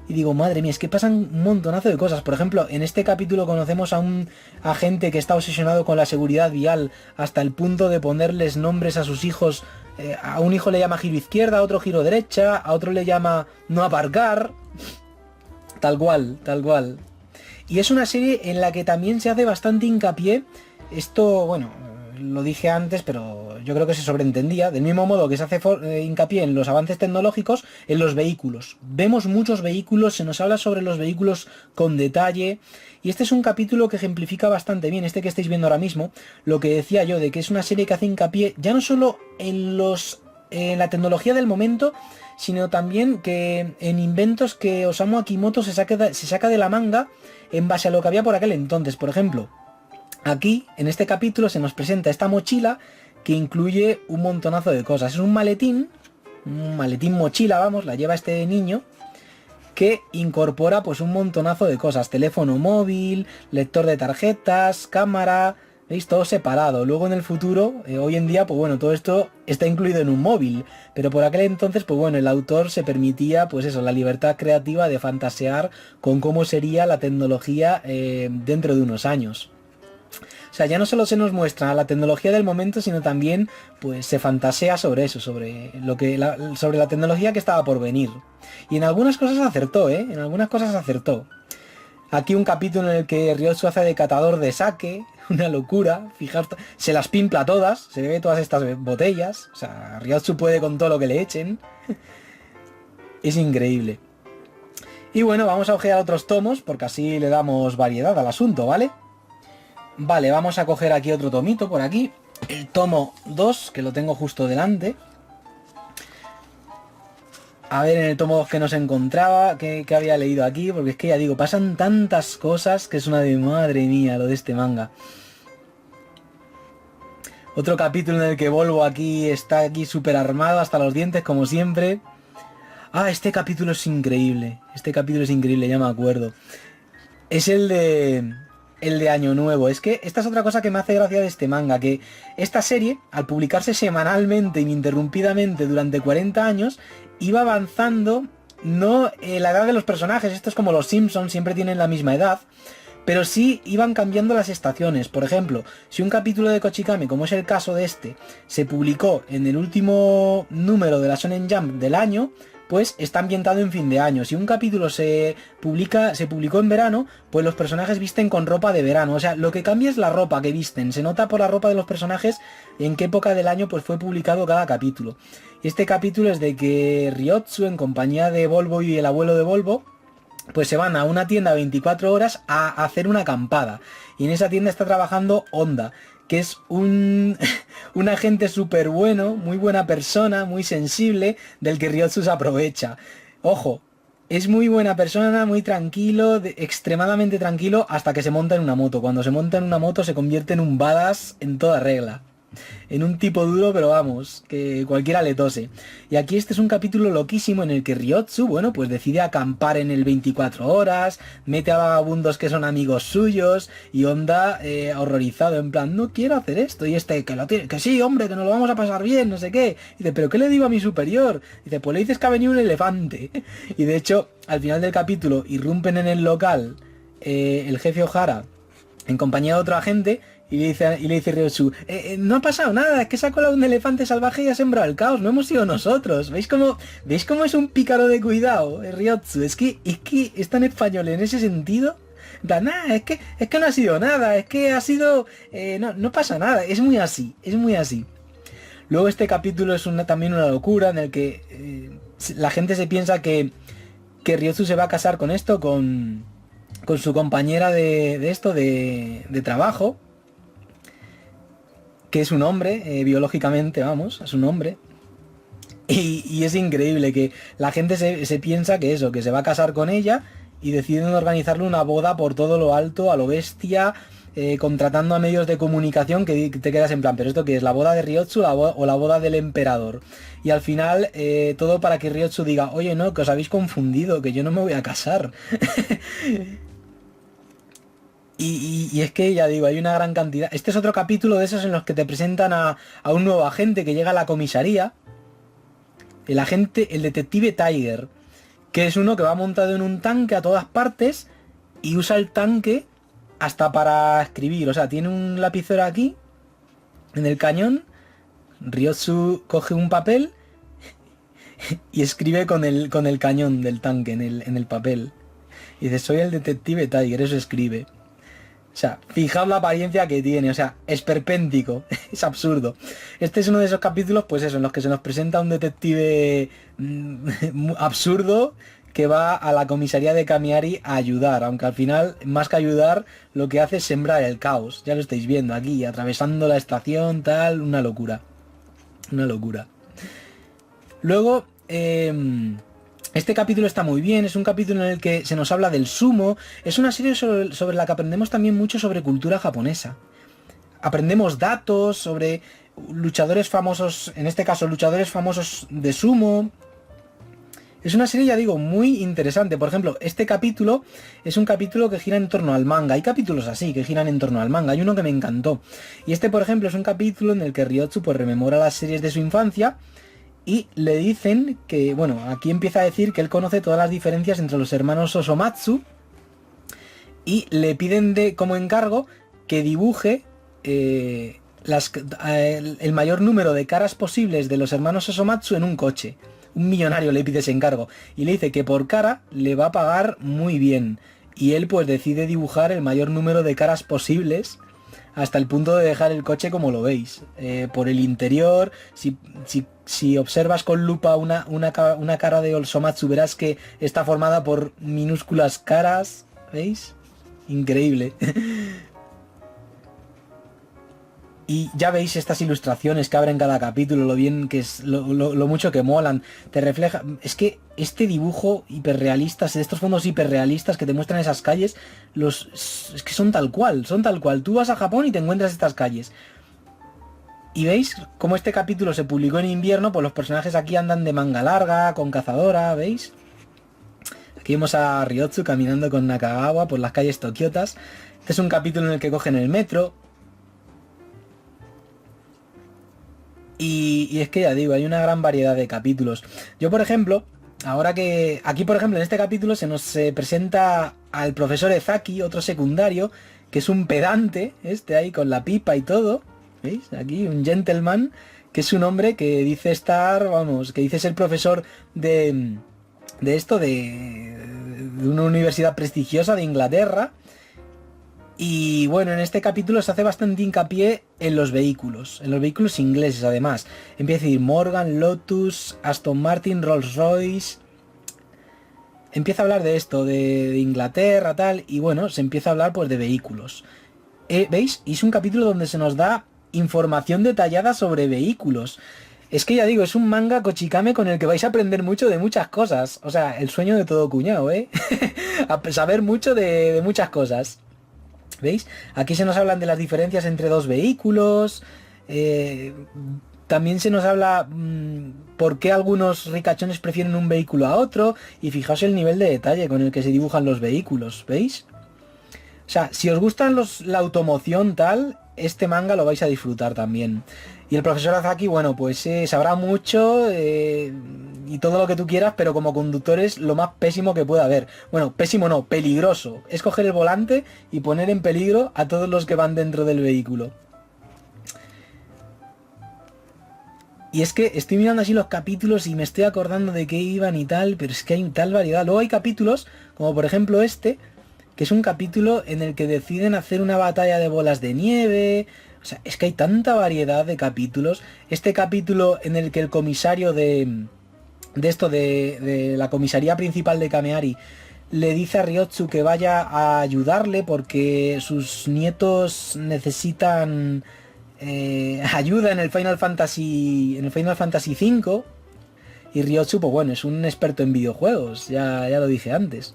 y digo, madre mía, es que pasan un montonazo de cosas. Por ejemplo, en este capítulo conocemos a un agente que está obsesionado con la seguridad vial hasta el punto de ponerles nombres a sus hijos. A un hijo le llama giro izquierda, a otro giro derecha, a otro le llama no aparcar. Tal cual, tal cual. Y es una serie en la que también se hace bastante hincapié. Esto, bueno, lo dije antes, pero yo creo que se sobreentendía. Del mismo modo que se hace hincapié en los avances tecnológicos, en los vehículos. Vemos muchos vehículos, se nos habla sobre los vehículos con detalle. Y este es un capítulo que ejemplifica bastante bien, este que estáis viendo ahora mismo, lo que decía yo, de que es una serie que hace hincapié ya no solo en la tecnología del momento, sino también que en inventos que Osamu Akimoto se saca de la manga en base a lo que había por aquel entonces. Por ejemplo, aquí, en este capítulo, se nos presenta esta mochila que incluye un montonazo de cosas. Es un maletín mochila, vamos, la lleva este niño, que incorpora pues un montonazo de cosas. Teléfono móvil, lector de tarjetas, cámara, ¿veis? Todo separado. Luego en el futuro, hoy en día, pues bueno, todo esto está incluido en un móvil. Pero por aquel entonces, pues bueno, el autor se permitía, pues eso, la libertad creativa de fantasear con cómo sería la tecnología dentro de unos años. O sea, ya no solo se nos muestra la tecnología del momento, sino también pues se fantasea sobre eso, sobre la tecnología que estaba por venir. Y en algunas cosas acertó, En algunas cosas acertó. Aquí un capítulo en el que Ryotsu hace de catador de sake, una locura, fijaos, se las pimpla todas, se bebe todas estas botellas, o sea, Ryotsu puede con todo lo que le echen. Es increíble. Y bueno, vamos a ojear otros tomos, porque así le damos variedad al asunto, ¿vale? Vale, vamos a coger aquí otro tomito por aquí. El tomo 2, que lo tengo justo delante. A ver en el tomo 2 que nos encontraba, que había leído aquí, porque es que ya digo, pasan tantas cosas que es una de madre mía lo de este manga. Otro capítulo en el que Volvo aquí está aquí súper armado hasta los dientes, como siempre. Ah, este capítulo es increíble. Este capítulo es increíble, ya me acuerdo. Es el de Año Nuevo. Es que esta es otra cosa que me hace gracia de este manga, que esta serie, al publicarse semanalmente, ininterrumpidamente durante 40 años, iba avanzando, no la edad de los personajes, esto es como los Simpsons, siempre tienen la misma edad, pero sí iban cambiando las estaciones. Por ejemplo, si un capítulo de Kochikame, como es el caso de este, se publicó en el último número de la Shonen Jump del año, pues está ambientado en fin de año. Si un capítulo se publicó en verano, pues los personajes visten con ropa de verano. O sea, lo que cambia es la ropa que visten. Se nota por la ropa de los personajes en qué época del año pues fue publicado cada capítulo. Y este capítulo es de que Ryotsu, en compañía de Volvo y el abuelo de Volvo, pues se van a una tienda 24 horas a hacer una acampada. Y en esa tienda está trabajando Honda, que es un agente súper bueno, muy buena persona, muy sensible, del que Ryotsu se aprovecha. Ojo, es muy buena persona, muy tranquilo, extremadamente tranquilo, hasta que se monta en una moto. Cuando se monta en una moto se convierte en un badass en toda regla. En un tipo duro, pero vamos, que cualquiera le tose. Y aquí este es un capítulo loquísimo en el que Ryotsu, bueno, pues decide acampar en el 24 horas, mete a vagabundos que son amigos suyos, y Honda horrorizado, en plan, no quiero hacer esto, y este, que lo tiene, que sí, hombre, que nos lo vamos a pasar bien, no sé qué. Y dice, pero ¿qué le digo a mi superior? Y dice, pues le dices que ha venido un elefante. Y de hecho, al final del capítulo, irrumpen en el local el jefe Ohara, en compañía de otro agente, y le dice Ryotsu, no ha pasado nada, es que se ha colado un elefante salvaje y ha sembrado el caos, no hemos sido nosotros. ¿Veis cómo es un pícaro de cuidado, Ryotsu? Es que es tan español en ese sentido. En plan, nah, es que no ha sido nada, es que ha sido... no pasa nada, es muy así, es muy así. Luego este capítulo es también una locura en el que la gente se piensa que Ryotsu se va a casar con esto, con su compañera de trabajo, que es un hombre, biológicamente, vamos, es un hombre. Y es increíble que la gente se piensa que eso, que se va a casar con ella, y deciden organizarle una boda por todo lo alto, a lo bestia, contratando a medios de comunicación que te quedas en plan, pero esto que es la boda de Ryotsu o la boda del emperador. Y al final todo para que Ryotsu diga, oye, no, que os habéis confundido, que yo no me voy a casar. Y es que, ya digo, hay una gran cantidad. Este es otro capítulo de esos en los que te presentan a un nuevo agente que llega a la comisaría. El detective Tiger, que es uno que va montado en un tanque a todas partes y usa el tanque hasta para escribir. O sea, tiene un lapicero aquí, en el cañón. Ryotsu coge un papel y escribe con el cañón del tanque en el papel. Y dice, soy el detective Tiger, eso escribe. O sea, fijaos la apariencia que tiene, o sea, esperpéntico, es absurdo. Este es uno de esos capítulos, pues eso, en los que se nos presenta un detective absurdo que va a la comisaría de Kamiari a ayudar, aunque al final, más que ayudar, lo que hace es sembrar el caos. Ya lo estáis viendo aquí, atravesando la estación, tal, una locura. Una locura. Luego, este capítulo está muy bien, es un capítulo en el que se nos habla del sumo, es una serie sobre la que aprendemos también mucho sobre cultura japonesa. Aprendemos datos sobre luchadores famosos, en este caso luchadores famosos de sumo. Es una serie, ya digo, muy interesante. Por ejemplo, este capítulo es un capítulo que gira en torno al manga. Hay capítulos así, que giran en torno al manga. Hay uno que me encantó. Y este, por ejemplo, es un capítulo en el que Ryotsu pues rememora las series de su infancia. Y le dicen que, bueno, aquí empieza a decir que él conoce todas las diferencias entre los hermanos Osomatsu. Y le piden como encargo que dibuje el mayor número de caras posibles de los hermanos Osomatsu en un coche. Un millonario le pide ese encargo. Y le dice que por cara le va a pagar muy bien. Y él pues decide dibujar el mayor número de caras posibles, hasta el punto de dejar el coche como lo veis. Por el interior, si observas con lupa una cara de Osomatsu, verás que está formada por minúsculas caras. ¿Veis? Increíble. Y ya veis estas ilustraciones que abren cada capítulo, lo bien que es, lo mucho que molan. Te refleja... Es que este dibujo hiperrealista, de estos fondos hiperrealistas que te muestran esas calles, es que son tal cual, son tal cual. Tú vas a Japón y te encuentras estas calles. Y veis cómo este capítulo se publicó en invierno, pues los personajes aquí andan de manga larga, con cazadora, ¿veis? Aquí vemos a Ryotsu caminando con Nakagawa por las calles tokiotas. Este es un capítulo en el que cogen el metro. Y es que ya digo, hay una gran variedad de capítulos. Yo, por ejemplo, ahora que... Aquí, por ejemplo, en este capítulo se nos presenta al profesor Ezaki, otro secundario, que es un pedante, ahí con la pipa y todo. ¿Veis? Aquí, un gentleman, que es un hombre que dice estar, vamos, que dice ser profesor de una universidad prestigiosa de Inglaterra. Y bueno, en este capítulo se hace bastante hincapié en los vehículos ingleses además. Empieza a decir Morgan, Lotus, Aston Martin, Rolls Royce. Empieza a hablar de esto, de Inglaterra, tal, y bueno, se empieza a hablar pues de vehículos. ¿Veis? Y es un capítulo donde se nos da información detallada sobre vehículos. Es que ya digo, es un manga Kochikame con el que vais a aprender mucho de muchas cosas. O sea, el sueño de todo cuñado, ¿eh? A saber mucho de muchas cosas. ¿Veis? Aquí se nos hablan de las diferencias entre dos vehículos. También se nos habla por qué algunos ricachones prefieren un vehículo a otro. Y fijaos el nivel de detalle con el que se dibujan los vehículos. ¿Veis? O sea, si os gustan la automoción tal, este manga lo vais a disfrutar también. Y el profesor Azaki, bueno, pues sabrá mucho y todo lo que tú quieras, pero como conductor es lo más pésimo que puede haber. Bueno, pésimo no, peligroso. Es coger el volante y poner en peligro a todos los que van dentro del vehículo. Y es que estoy mirando así los capítulos y me estoy acordando de qué iban y tal, pero es que hay tal variedad. Luego hay capítulos, como por ejemplo este, que es un capítulo en el que deciden hacer una batalla de bolas de nieve. O sea, es que hay tanta variedad de capítulos. Este capítulo en el que el comisario de la comisaría principal de Kameari le dice a Ryotsu que vaya a ayudarle porque sus nietos necesitan ayuda en el Final Fantasy V. Y Ryotsu, pues bueno, es un experto en videojuegos, ya lo dije antes.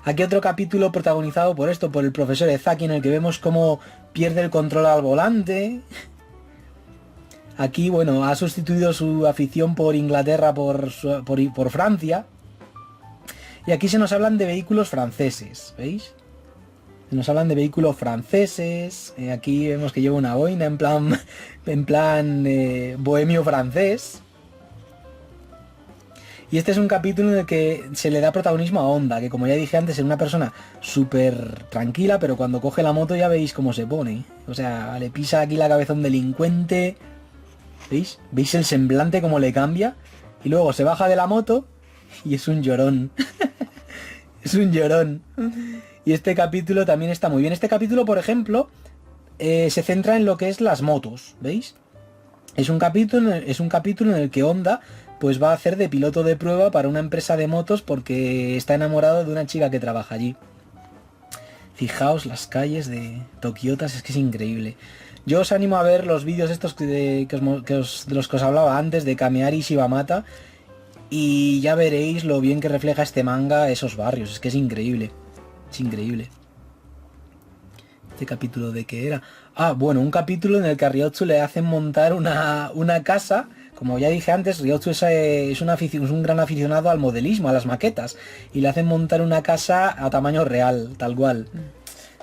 Aquí otro capítulo protagonizado por el profesor Ezaki, en el que vemos cómo pierde el control al volante. Aquí, bueno, ha sustituido su afición por Inglaterra por Francia. Y aquí se nos hablan de vehículos franceses, ¿veis? Se nos hablan de vehículos franceses. Aquí vemos que lleva una boina en plan bohemio francés. Y este es un capítulo en el que se le da protagonismo a Honda, que como ya dije antes, es una persona súper tranquila, pero cuando coge la moto ya veis cómo se pone. O sea, le pisa aquí la cabeza a un delincuente. ¿Veis? ¿Veis el semblante cómo le cambia? Y luego se baja de la moto y es un llorón. Es un llorón. Y este capítulo también está muy bien. Este capítulo, por ejemplo, se centra en lo que es las motos. ¿Veis? Es un capítulo en el que Honda pues va a hacer de piloto de prueba para una empresa de motos porque está enamorado de una chica que trabaja allí. Fijaos las calles de Tokiotas, es que es increíble. Yo os animo a ver los vídeos estos de los que os hablaba antes, de Kameari y Shibamata, y ya veréis lo bien que refleja este manga esos barrios. Es que es increíble. Es increíble. ¿Este capítulo de qué era? Ah, bueno, un capítulo en el que a Ryotsu le hacen montar una casa. Como ya dije antes, Ryotsu es un gran aficionado al modelismo, a las maquetas. Y le hacen montar una casa a tamaño real, tal cual.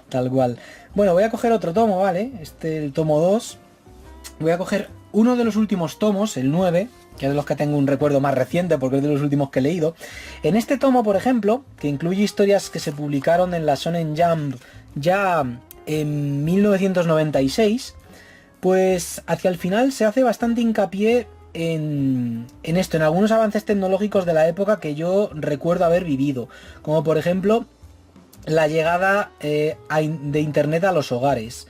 Tal cual. Bueno, voy a coger otro tomo, ¿vale? El tomo 2. Voy a coger uno de los últimos tomos, el 9, que es de los que tengo un recuerdo más reciente porque es de los últimos que he leído. En este tomo, por ejemplo, que incluye historias que se publicaron en la Shonen Jump ya en 1996, pues hacia el final se hace bastante hincapié en esto, en algunos avances tecnológicos de la época que yo recuerdo haber vivido, como por ejemplo la llegada de internet a los hogares.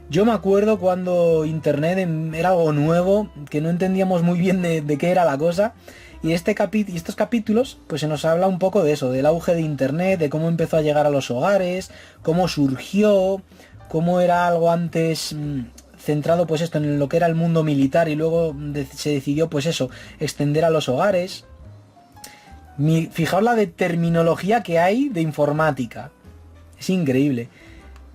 Yo me acuerdo cuando internet era algo nuevo, que no entendíamos muy bien de qué era la cosa, y estos capítulos pues se nos habla un poco de eso, del auge de internet, de cómo empezó a llegar a los hogares, cómo surgió, cómo era algo antes centrado pues esto en lo que era el mundo militar y luego se decidió pues eso, extender a los hogares. Fijaos la de terminología que hay de informática. Es increíble.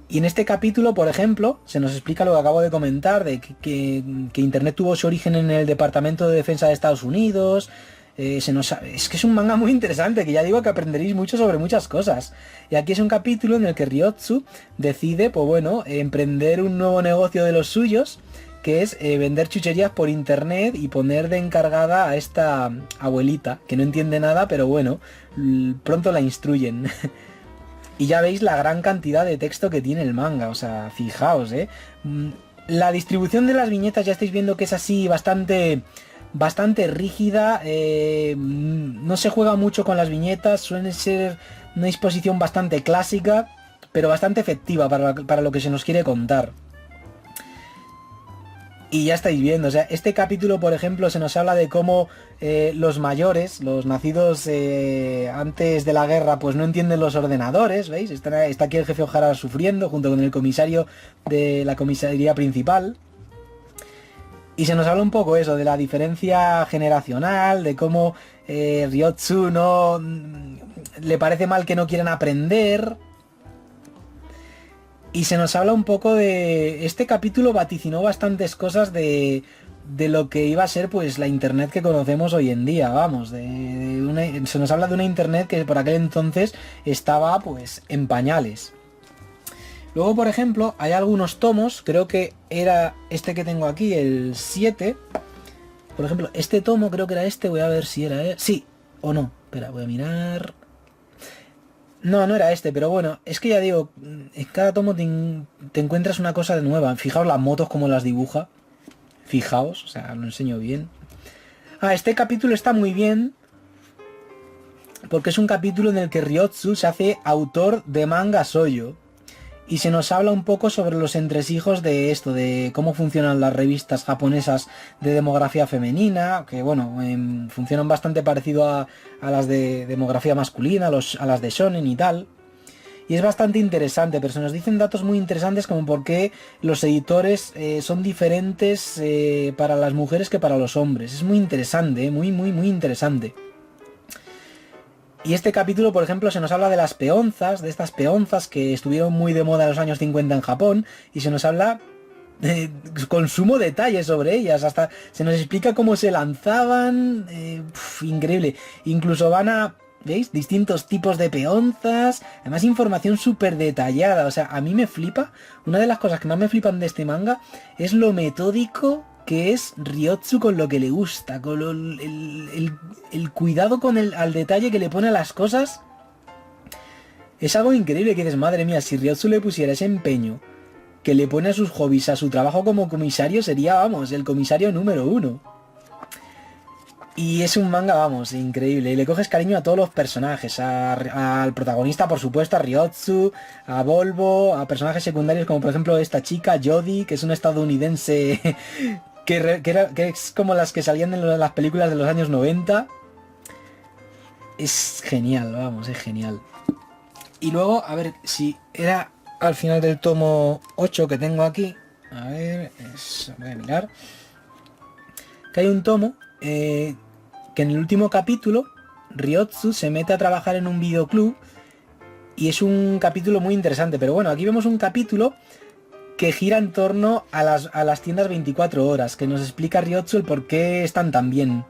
Y en este capítulo, por ejemplo, se nos explica lo que acabo de comentar, de que Internet tuvo su origen en el Departamento de Defensa de Estados Unidos. Es que es un manga muy interesante, que ya digo que aprenderéis mucho sobre muchas cosas. Y aquí es un capítulo en el que Ryotsu decide, pues bueno, emprender un nuevo negocio de los suyos, que es vender chucherías por internet y poner de encargada a esta abuelita, que no entiende nada, pero bueno, pronto la instruyen. Y ya veis la gran cantidad de texto que tiene el manga, o sea, fijaos, ¿eh? La distribución de las viñetas ya estáis viendo que es así bastante rígida, no se juega mucho con las viñetas, suele ser una disposición bastante clásica, pero bastante efectiva para lo que se nos quiere contar. Y ya estáis viendo, o sea, este capítulo, por ejemplo, se nos habla de cómo los mayores, los nacidos antes de la guerra, pues no entienden los ordenadores, ¿veis? Está aquí el jefe O'Hara sufriendo, junto con el comisario de la comisaría principal. Y se nos habla un poco eso, de la diferencia generacional, de cómo Ryotsu no le parece mal que no quieran aprender. Y se nos habla un poco de... Este capítulo vaticinó bastantes cosas de lo que iba a ser pues la internet que conocemos hoy en día, vamos. Se nos habla de una internet que por aquel entonces estaba pues en pañales. Luego, por ejemplo, hay algunos tomos, creo que era este que tengo aquí, el 7. Por ejemplo, este tomo creo que era este, voy a ver si era... Sí, o no. Espera, voy a mirar... No, no era este, pero bueno, es que ya digo, en cada tomo te encuentras una cosa nueva. Fijaos las motos como las dibuja. Fijaos, o sea, lo enseño bien. Este capítulo está muy bien, porque es un capítulo en el que Ryotsu se hace autor de manga shoujo. Y se nos habla un poco sobre los entresijos de esto, de cómo funcionan las revistas japonesas de demografía femenina, que bueno, funcionan bastante parecido a las de demografía masculina, a las de shonen y tal. Y es bastante interesante, pero se nos dicen datos muy interesantes como por qué los editores son diferentes para las mujeres que para los hombres. Es muy interesante, muy interesante. Y este capítulo, por ejemplo, se nos habla de las peonzas, de estas peonzas que estuvieron muy de moda en los años 50 en Japón, y se nos habla con sumo detalle sobre ellas, hasta se nos explica cómo se lanzaban, increíble. Incluso van a, ¿veis? Distintos tipos de peonzas, además información súper detallada, o sea, a mí me flipa, una de las cosas que más me flipan de este manga es lo metódico que es Ryotsu con lo que le gusta, con el cuidado al detalle que le pone a las cosas. Es algo increíble que dices, madre mía, si Ryotsu le pusiera ese empeño que le pone a sus hobbies, a su trabajo como comisario, sería, vamos, el comisario número 1. Y es un manga, vamos, increíble. Y le coges cariño a todos los personajes, al protagonista, por supuesto, a Ryotsu, a Volvo, a personajes secundarios como por ejemplo esta chica, Jodie, que es una estadounidense que es como las que salían en las películas de los años 90. Es genial, vamos, es genial. Y luego, a ver, si era al final del tomo 8 que tengo aquí. A ver, voy a mirar. Que hay un tomo que en el último capítulo Ryotsu se mete a trabajar en un videoclub. Y es un capítulo muy interesante. Pero bueno, aquí vemos un capítulo que gira en torno a las tiendas 24 horas, que nos explica Ryotsu el por qué están tan bien.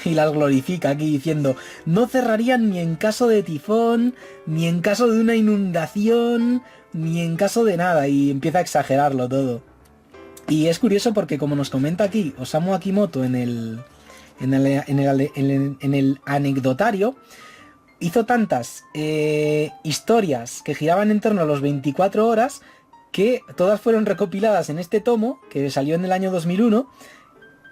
Y las glorifica aquí diciendo, no cerrarían ni en caso de tifón, ni en caso de una inundación, ni en caso de nada. Y empieza a exagerarlo todo. Y es curioso porque, como nos comenta aquí Osamu Akimoto en el anecdotario, hizo tantas historias que giraban en torno a los 24 horas que todas fueron recopiladas en este tomo, que salió en el año 2001,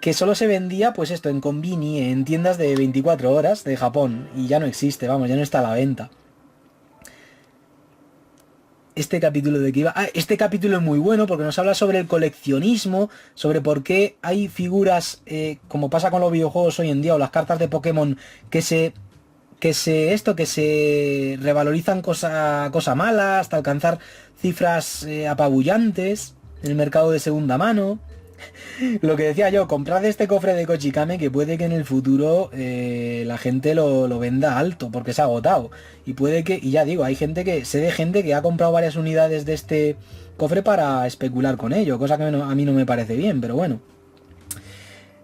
que solo se vendía, pues esto, en konbini, en tiendas de 24 horas de Japón, y ya no existe, vamos, ya no está a la venta. Este capítulo de que iba... este capítulo es muy bueno porque nos habla sobre el coleccionismo, sobre por qué hay figuras, como pasa con los videojuegos hoy en día, o las cartas de Pokémon, que se revalorizan cosa mala hasta alcanzar cifras apabullantes en el mercado de segunda mano. Lo que decía yo, comprad este cofre de Kochikame que puede que en el futuro la gente lo venda alto porque se ha agotado. Y puede que, y ya digo, hay gente que, sé de gente que ha comprado varias unidades de este cofre para especular con ello, cosa que a mí no me parece bien, pero bueno.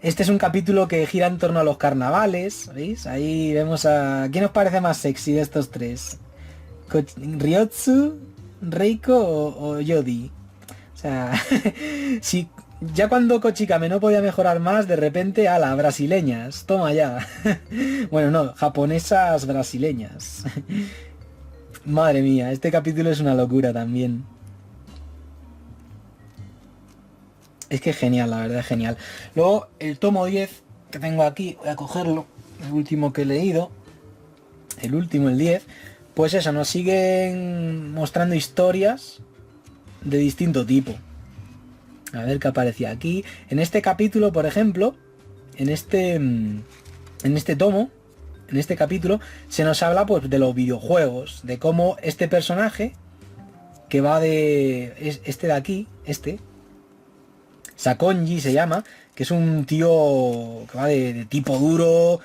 Este es un capítulo que gira en torno a los carnavales, ¿veis? Ahí vemos a... ¿Quién os parece más sexy de estos tres? ¿Ryotsu, Reiko o Yodi? O sea, si ya cuando Kochikame no podía mejorar más, de repente, ala, brasileñas, toma ya. Bueno, no, japonesas brasileñas. Madre mía, este capítulo es una locura también. Es que es genial, la verdad es genial. Luego, el tomo 10 que tengo aquí, voy a cogerlo, el último que he leído. El último, el 10. Pues eso, nos siguen mostrando historias de distinto tipo. A ver qué aparecía aquí. En este capítulo, por ejemplo, en este tomo, en este capítulo, se nos habla pues de los videojuegos, de cómo este personaje, que va de... este de aquí, Sakonji se llama, que es un tío que va de tipo duro,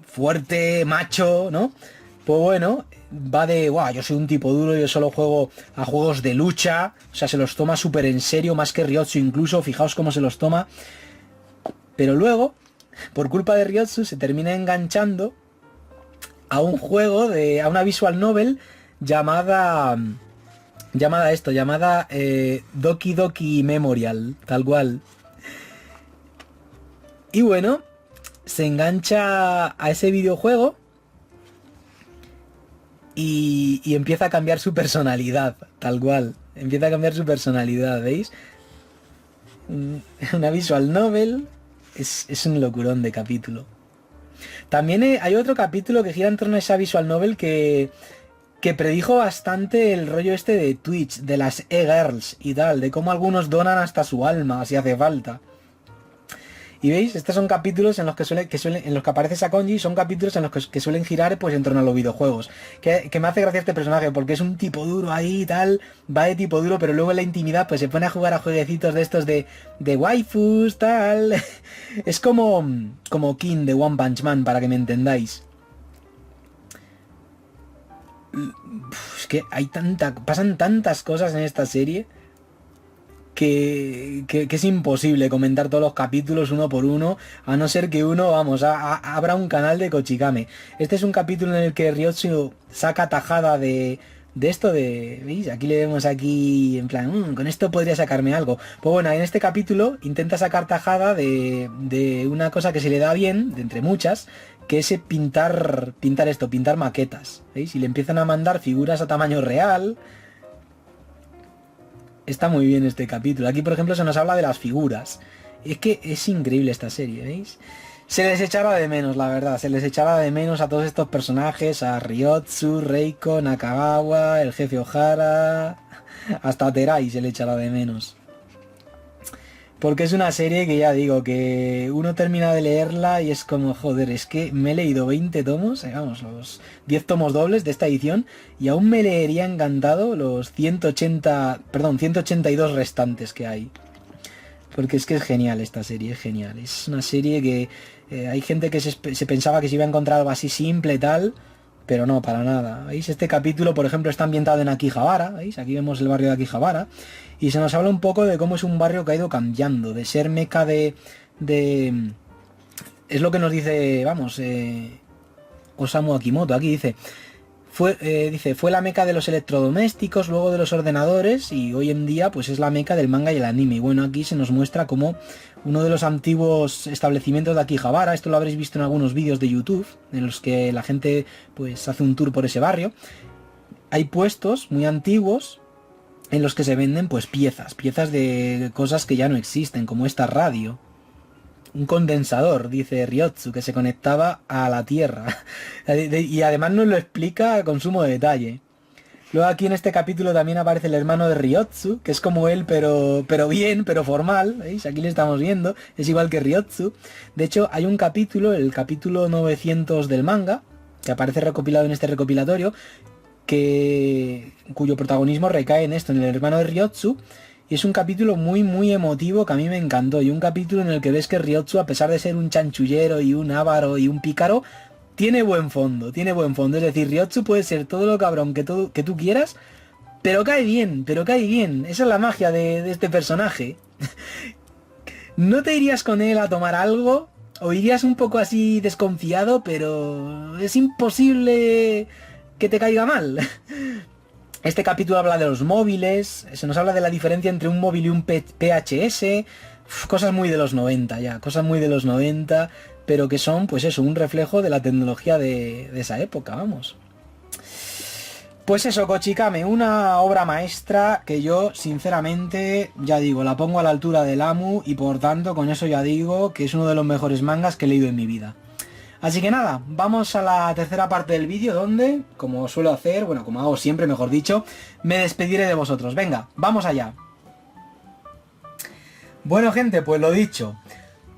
fuerte, macho, ¿no? Pues bueno, va de, guau, yo soy un tipo duro, yo solo juego a juegos de lucha, o sea, se los toma súper en serio, más que Ryotsu incluso, fijaos cómo se los toma. Pero luego, por culpa de Ryotsu, se termina enganchando a un juego, a una visual novel llamada Doki Doki Memorial, tal cual. Y bueno, se engancha a ese videojuego y empieza a cambiar su personalidad, tal cual. Empieza a cambiar su personalidad, ¿veis? Una visual novel es un locurón de capítulo. También hay otro capítulo que gira en torno a esa visual novel que predijo bastante el rollo este de Twitch, de las e-girls y tal, de cómo algunos donan hasta su alma si hace falta. Y veis, estos son capítulos en los que en los que aparece Sakonji, son capítulos en los que suelen girar pues en torno a los videojuegos. Que me hace gracia este personaje, porque es un tipo duro ahí y tal, va de tipo duro, pero luego en la intimidad pues se pone a jugar a jueguecitos de estos de waifus, tal. Es como King de One Punch Man, para que me entendáis. Es que pasan tantas cosas en esta serie que es imposible comentar todos los capítulos uno por uno, a no ser que uno, vamos, abra un canal de Kochikame. Este es un capítulo en el que Ryotsu saca tajada de esto de... ¿Veis? Aquí le vemos aquí en plan, con esto podría sacarme algo. Pues bueno, en este capítulo intenta sacar tajada de una cosa que se le da bien, de entre muchas, que es pintar maquetas. ¿Veis? Y le empiezan a mandar figuras a tamaño real. Está muy bien este capítulo. Aquí, por ejemplo, se nos habla de las figuras. Es que es increíble esta serie, ¿veis? Se les echaba de menos, la verdad. Se les echaba de menos a todos estos personajes. A Ryotsu, Reiko, Nakagawa, el jefe Ohara... Hasta Terai se le echaba de menos. Porque es una serie que ya digo, que uno termina de leerla y es como, joder, es que me he leído 20 tomos, vamos, los 10 tomos dobles de esta edición, y aún me leería encantado los 182 restantes que hay. Porque es que es genial esta serie, es genial. Es una serie que hay gente que se pensaba que se iba a encontrar algo así simple y tal, pero no, para nada. ¿Veis? Este capítulo, por ejemplo, está ambientado en Akihabara, ¿veis? Aquí vemos el barrio de Akihabara. Y se nos habla un poco de cómo es un barrio que ha ido cambiando, de ser meca de... Es lo que nos dice, vamos, Osamu Akimoto. Aquí dice, fue la meca de los electrodomésticos, luego de los ordenadores, y hoy en día pues es la meca del manga y el anime. Y bueno, aquí se nos muestra como uno de los antiguos establecimientos de Akihabara, esto lo habréis visto en algunos vídeos de YouTube, en los que la gente pues hace un tour por ese barrio. Hay puestos muy antiguos en los que se venden pues piezas de cosas que ya no existen, como esta radio. Un condensador, dice Ryotsu, que se conectaba a la Tierra. Y además nos lo explica con sumo detalle. Luego aquí en este capítulo también aparece el hermano de Ryotsu, que es como él, pero bien, pero formal. ¿Veis? Aquí le estamos viendo. Es igual que Ryotsu. De hecho, hay un capítulo, el capítulo 900 del manga, que aparece recopilado en este recopilatorio, cuyo protagonismo recae en esto, en el hermano de Ryotsu, Y es un capítulo muy emotivo que a mí me encantó. Y un capítulo en el que ves que Ryotsu, a pesar de ser un chanchullero y un avaro y un pícaro, tiene buen fondo, tiene buen fondo. Es decir, Ryotsu puede ser todo lo cabrón que tú quieras, pero cae bien, pero cae bien. Esa es la magia de este personaje. ¿No te irías con él a tomar algo? ¿O irías un poco así desconfiado, pero es imposible que te caiga mal? Este capítulo habla de los móviles, se nos habla de la diferencia entre un móvil y un PHS, cosas muy de los 90 ya, cosas muy de los 90, pero que son, pues eso, un reflejo de la tecnología de esa época, vamos. Pues eso, Kochikame, una obra maestra que yo, sinceramente, ya digo, la pongo a la altura del Amu y por tanto, con eso ya digo que es uno de los mejores mangas que he leído en mi vida. Así que nada, vamos a la tercera parte del vídeo donde, como suelo hacer, bueno, como hago siempre, mejor dicho, me despediré de vosotros. Venga, vamos allá. Bueno, gente, pues lo dicho.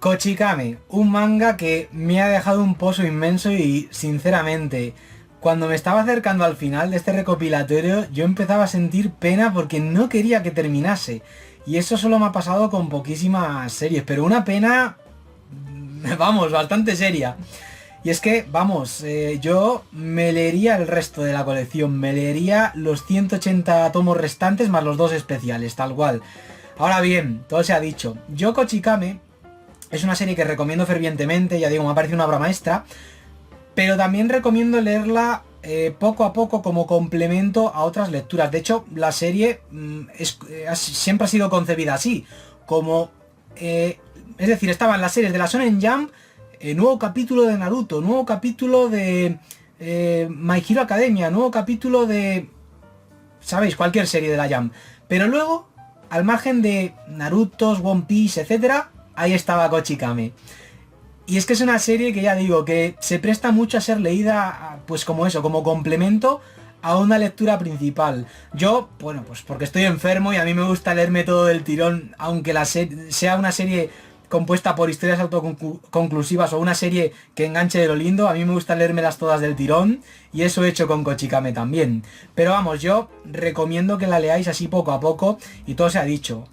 Kochikame, un manga que me ha dejado un pozo inmenso y, sinceramente, cuando me estaba acercando al final de este recopilatorio, yo empezaba a sentir pena porque no quería que terminase. Y eso solo me ha pasado con poquísimas series, pero una pena, vamos, bastante seria. Y es que, vamos, yo me leería el resto de la colección, me leería los 180 tomos restantes más los 2 especiales, tal cual. Ahora bien, todo se ha dicho, yo Kochikame es una serie que recomiendo fervientemente, ya digo, me ha parecido una obra maestra, pero también recomiendo leerla poco a poco como complemento a otras lecturas. De hecho, la serie siempre ha sido concebida así, como... es decir, estaban las series de la Shonen Jump, nuevo capítulo de Naruto, nuevo capítulo de My Hero Academia, nuevo capítulo de... ¿sabéis? Cualquier serie de la Jump. Pero luego, al margen de Narutos, One Piece, etcétera, ahí estaba Kochikame. Y es que es una serie que ya digo, que se presta mucho a ser leída, pues como eso, como complemento a una lectura principal. Yo, bueno, pues porque estoy enfermo y a mí me gusta leerme todo del tirón, aunque sea una serie compuesta por historias autoconclusivas o una serie que enganche de lo lindo, a mí me gusta leérmelas todas del tirón y eso he hecho con Kochikame también. Pero vamos, yo recomiendo que la leáis así poco a poco y todo se ha dicho.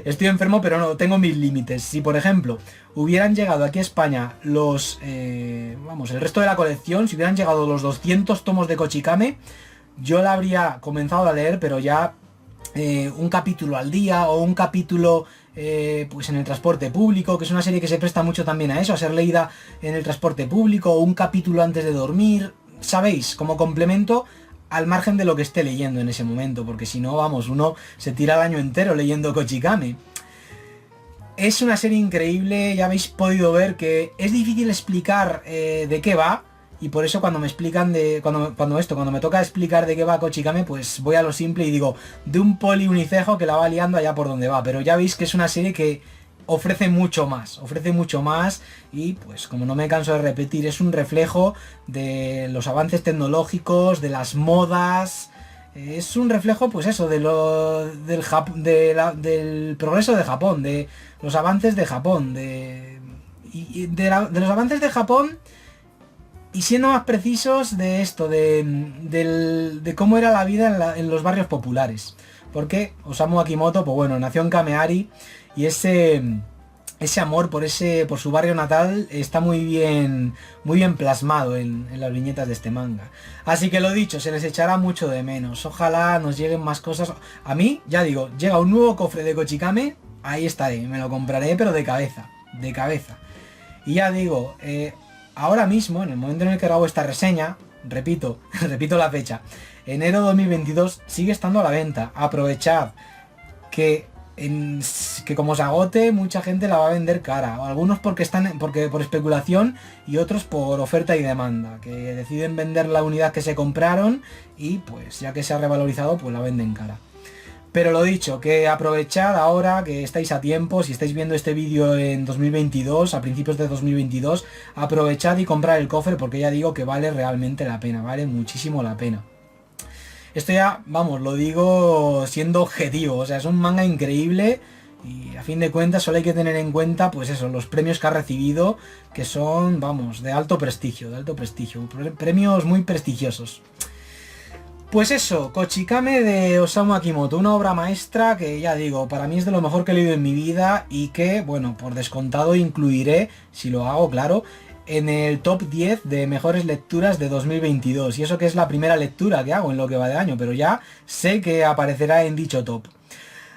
Estoy enfermo pero no, tengo mis límites. Si por ejemplo hubieran llegado aquí a España los, vamos, el resto de la colección, si hubieran llegado los 200 tomos de Kochikame, yo la habría comenzado a leer, pero ya un capítulo al día o un capítulo pues en el transporte público, que es una serie que se presta mucho también a eso, a ser leída en el transporte público, o un capítulo antes de dormir, ¿sabéis? Como complemento al margen de lo que esté leyendo en ese momento, porque si no, vamos, uno se tira el año entero leyendo Kochikame. Es una serie increíble, ya habéis podido ver que es difícil explicar de qué va, y por eso cuando me explican cuando me toca explicar de qué va Kochikame, pues voy a lo simple y digo, de un poli unicejo que la va liando allá por donde va, pero ya veis que es una serie que ofrece mucho más y pues como no me canso de repetir, es un reflejo de los avances tecnológicos, de las modas, es un reflejo pues eso, del progreso de Japón, de los avances de Japón, de los avances de Japón. Y siendo más precisos de esto, de cómo era la vida en los barrios populares. Porque Osamu Akimoto, pues bueno, nació en Kameari y ese amor por su barrio natal está muy bien plasmado en las viñetas de este manga. Así que lo dicho, se les echará mucho de menos. Ojalá nos lleguen más cosas. A mí, ya digo, llega un nuevo cofre de Kochikame, ahí estaré, me lo compraré, pero de cabeza. Y ya digo, ahora mismo, en el momento en el que grabo esta reseña, repito la fecha, enero 2022, sigue estando a la venta. Aprovechad que como se agote, mucha gente la va a vender cara. Algunos por especulación y otros por oferta y demanda, que deciden vender la unidad que se compraron y pues ya que se ha revalorizado, pues la venden cara. Pero lo dicho, que aprovechad ahora que estáis a tiempo, si estáis viendo este vídeo en 2022, a principios de 2022, aprovechad y comprad el cofre porque ya digo que vale realmente la pena, vale muchísimo la pena. Esto ya, vamos, lo digo siendo objetivo, o sea, es un manga increíble y a fin de cuentas solo hay que tener en cuenta, pues eso, los premios que ha recibido, que son, vamos, de alto prestigio, premios muy prestigiosos. Pues eso, Kochikame de Osamu Akimoto, una obra maestra que ya digo, para mí es de lo mejor que he leído en mi vida y que, bueno, por descontado incluiré, si lo hago, claro, en el top 10 de mejores lecturas de 2022. Y eso que es la primera lectura que hago en lo que va de año, pero ya sé que aparecerá en dicho top.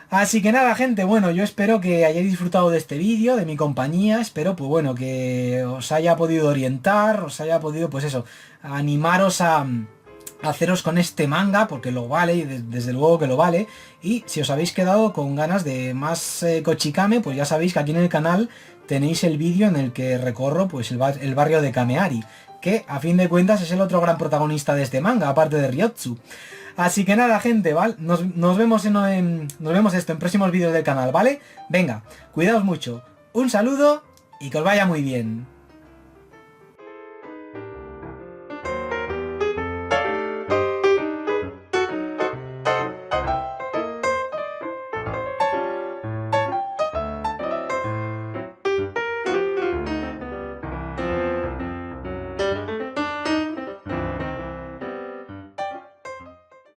Así que nada, gente, bueno, yo espero que hayáis disfrutado de este vídeo, de mi compañía, espero, pues bueno, que os haya podido orientar, os haya podido, pues eso, animaros a haceros con este manga, porque lo vale, y desde luego que lo vale, y si os habéis quedado con ganas de más Kochikame, pues ya sabéis que aquí en el canal tenéis el vídeo en el que recorro pues el barrio de Kameari, que a fin de cuentas es el otro gran protagonista de este manga, aparte de Ryotsu. Así que nada, gente, ¿vale? Nos vemos nos vemos esto en próximos vídeos del canal, ¿vale? Venga, cuidaos mucho, un saludo y que os vaya muy bien.